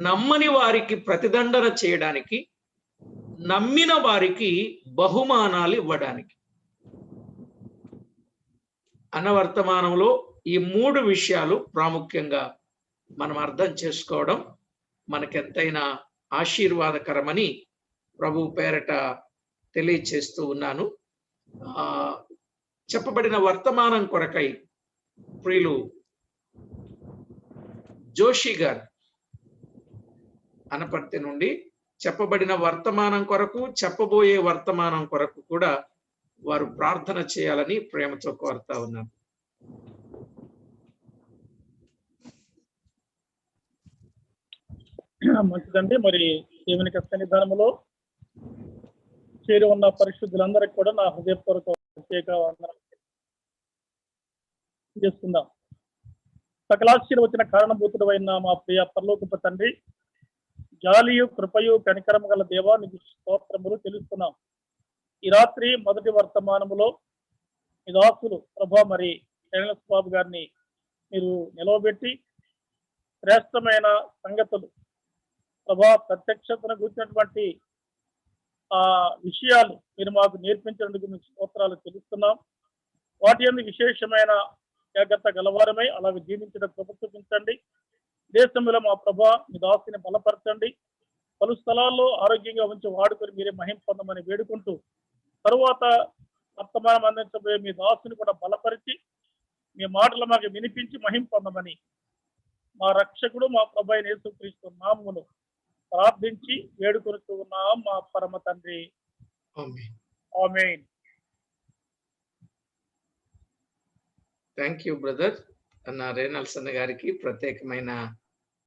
B: నమ్మని వారికి ప్రతిదండన చేయడానికి, నమ్మిన వారికి బహుమానాలు ఇవ్వడానికి. అన్న వర్తమానంలో ఈ 3 విషయాలు ప్రాముఖ్యంగా మనం అర్థం చేసుకోవడం మనకెంతైనా ఆశీర్వాదకరమని ప్రభు పేరట తెలియచేస్తూ ఉన్నాను. చెప్పబడిన వర్తమానం కొరకై ప్రియులు జోషి గారు అనపర్తి నుండి చెప్పబడిన వర్తమానం కొరకు, చెప్పబోయే వర్తమానం కొరకు కూడా వారు ప్రార్థన చేయాలని ప్రేమతో కోరుతా ఉన్నాను.
C: మంచిదండి. మరి దేవుని యొక్క సన్నిధానములో చేరి ఉన్న పరిశుద్ధులందరికీ కూడా నా హృదయపూర్వక ప్రత్యేక వందనాలు చేసుకుందాం. సకలాశీర్వచన కారణభూతుడు అయిన మా ప్రియ పరలోకపు తండ్రి, జాలియు కృపయు కనికరము గల దేవా, నీకు స్తోత్రములు తెలుస్తున్నాం. ఈ రాత్రి మొదటి వర్తమానములో మీ దాసులు ప్రభా మరి శ్రీనివాస బాబు గారిని మీరు నిలవబెట్టి శ్రేష్టమైన సంగతులు ప్రభా ప్రత్యక్షతను గురించినటువంటి ఆ విషయాలు మీరు మాకు నేర్పించినందుకు మీకు స్తోత్రాలు తెలుస్తున్నాం. వాటి యందు విశేషమైన జాగ్రత్త గలవారమై అలాగే జీవించడం కృప చూపించండి. దేశంలో మా ప్రభా మీ దాసుని బలపరచండి. పలు స్థలాల్లో ఆరోగ్యంగా ఉంచి వాడుకొని మీరే మహిమ పొందమని వేడుకుంటూ, తరువాత వర్తమానం అందించబోయే మీ దాసుని కూడా బలపరిచి మీ మాటలు మాకు వినిపించి మహిమ పొందమని మా రక్షకుడు మా ప్రభు అయిన యేసుక్రీస్తు నామమును ప్రార్థించి వేడుకొనుతూ ఉన్నాం మా పరమ తండ్రి. ఆమేన్.
B: Thank you brother. అన్న రేనల్స్ అన్న గారికి ప్రత్యేకమైన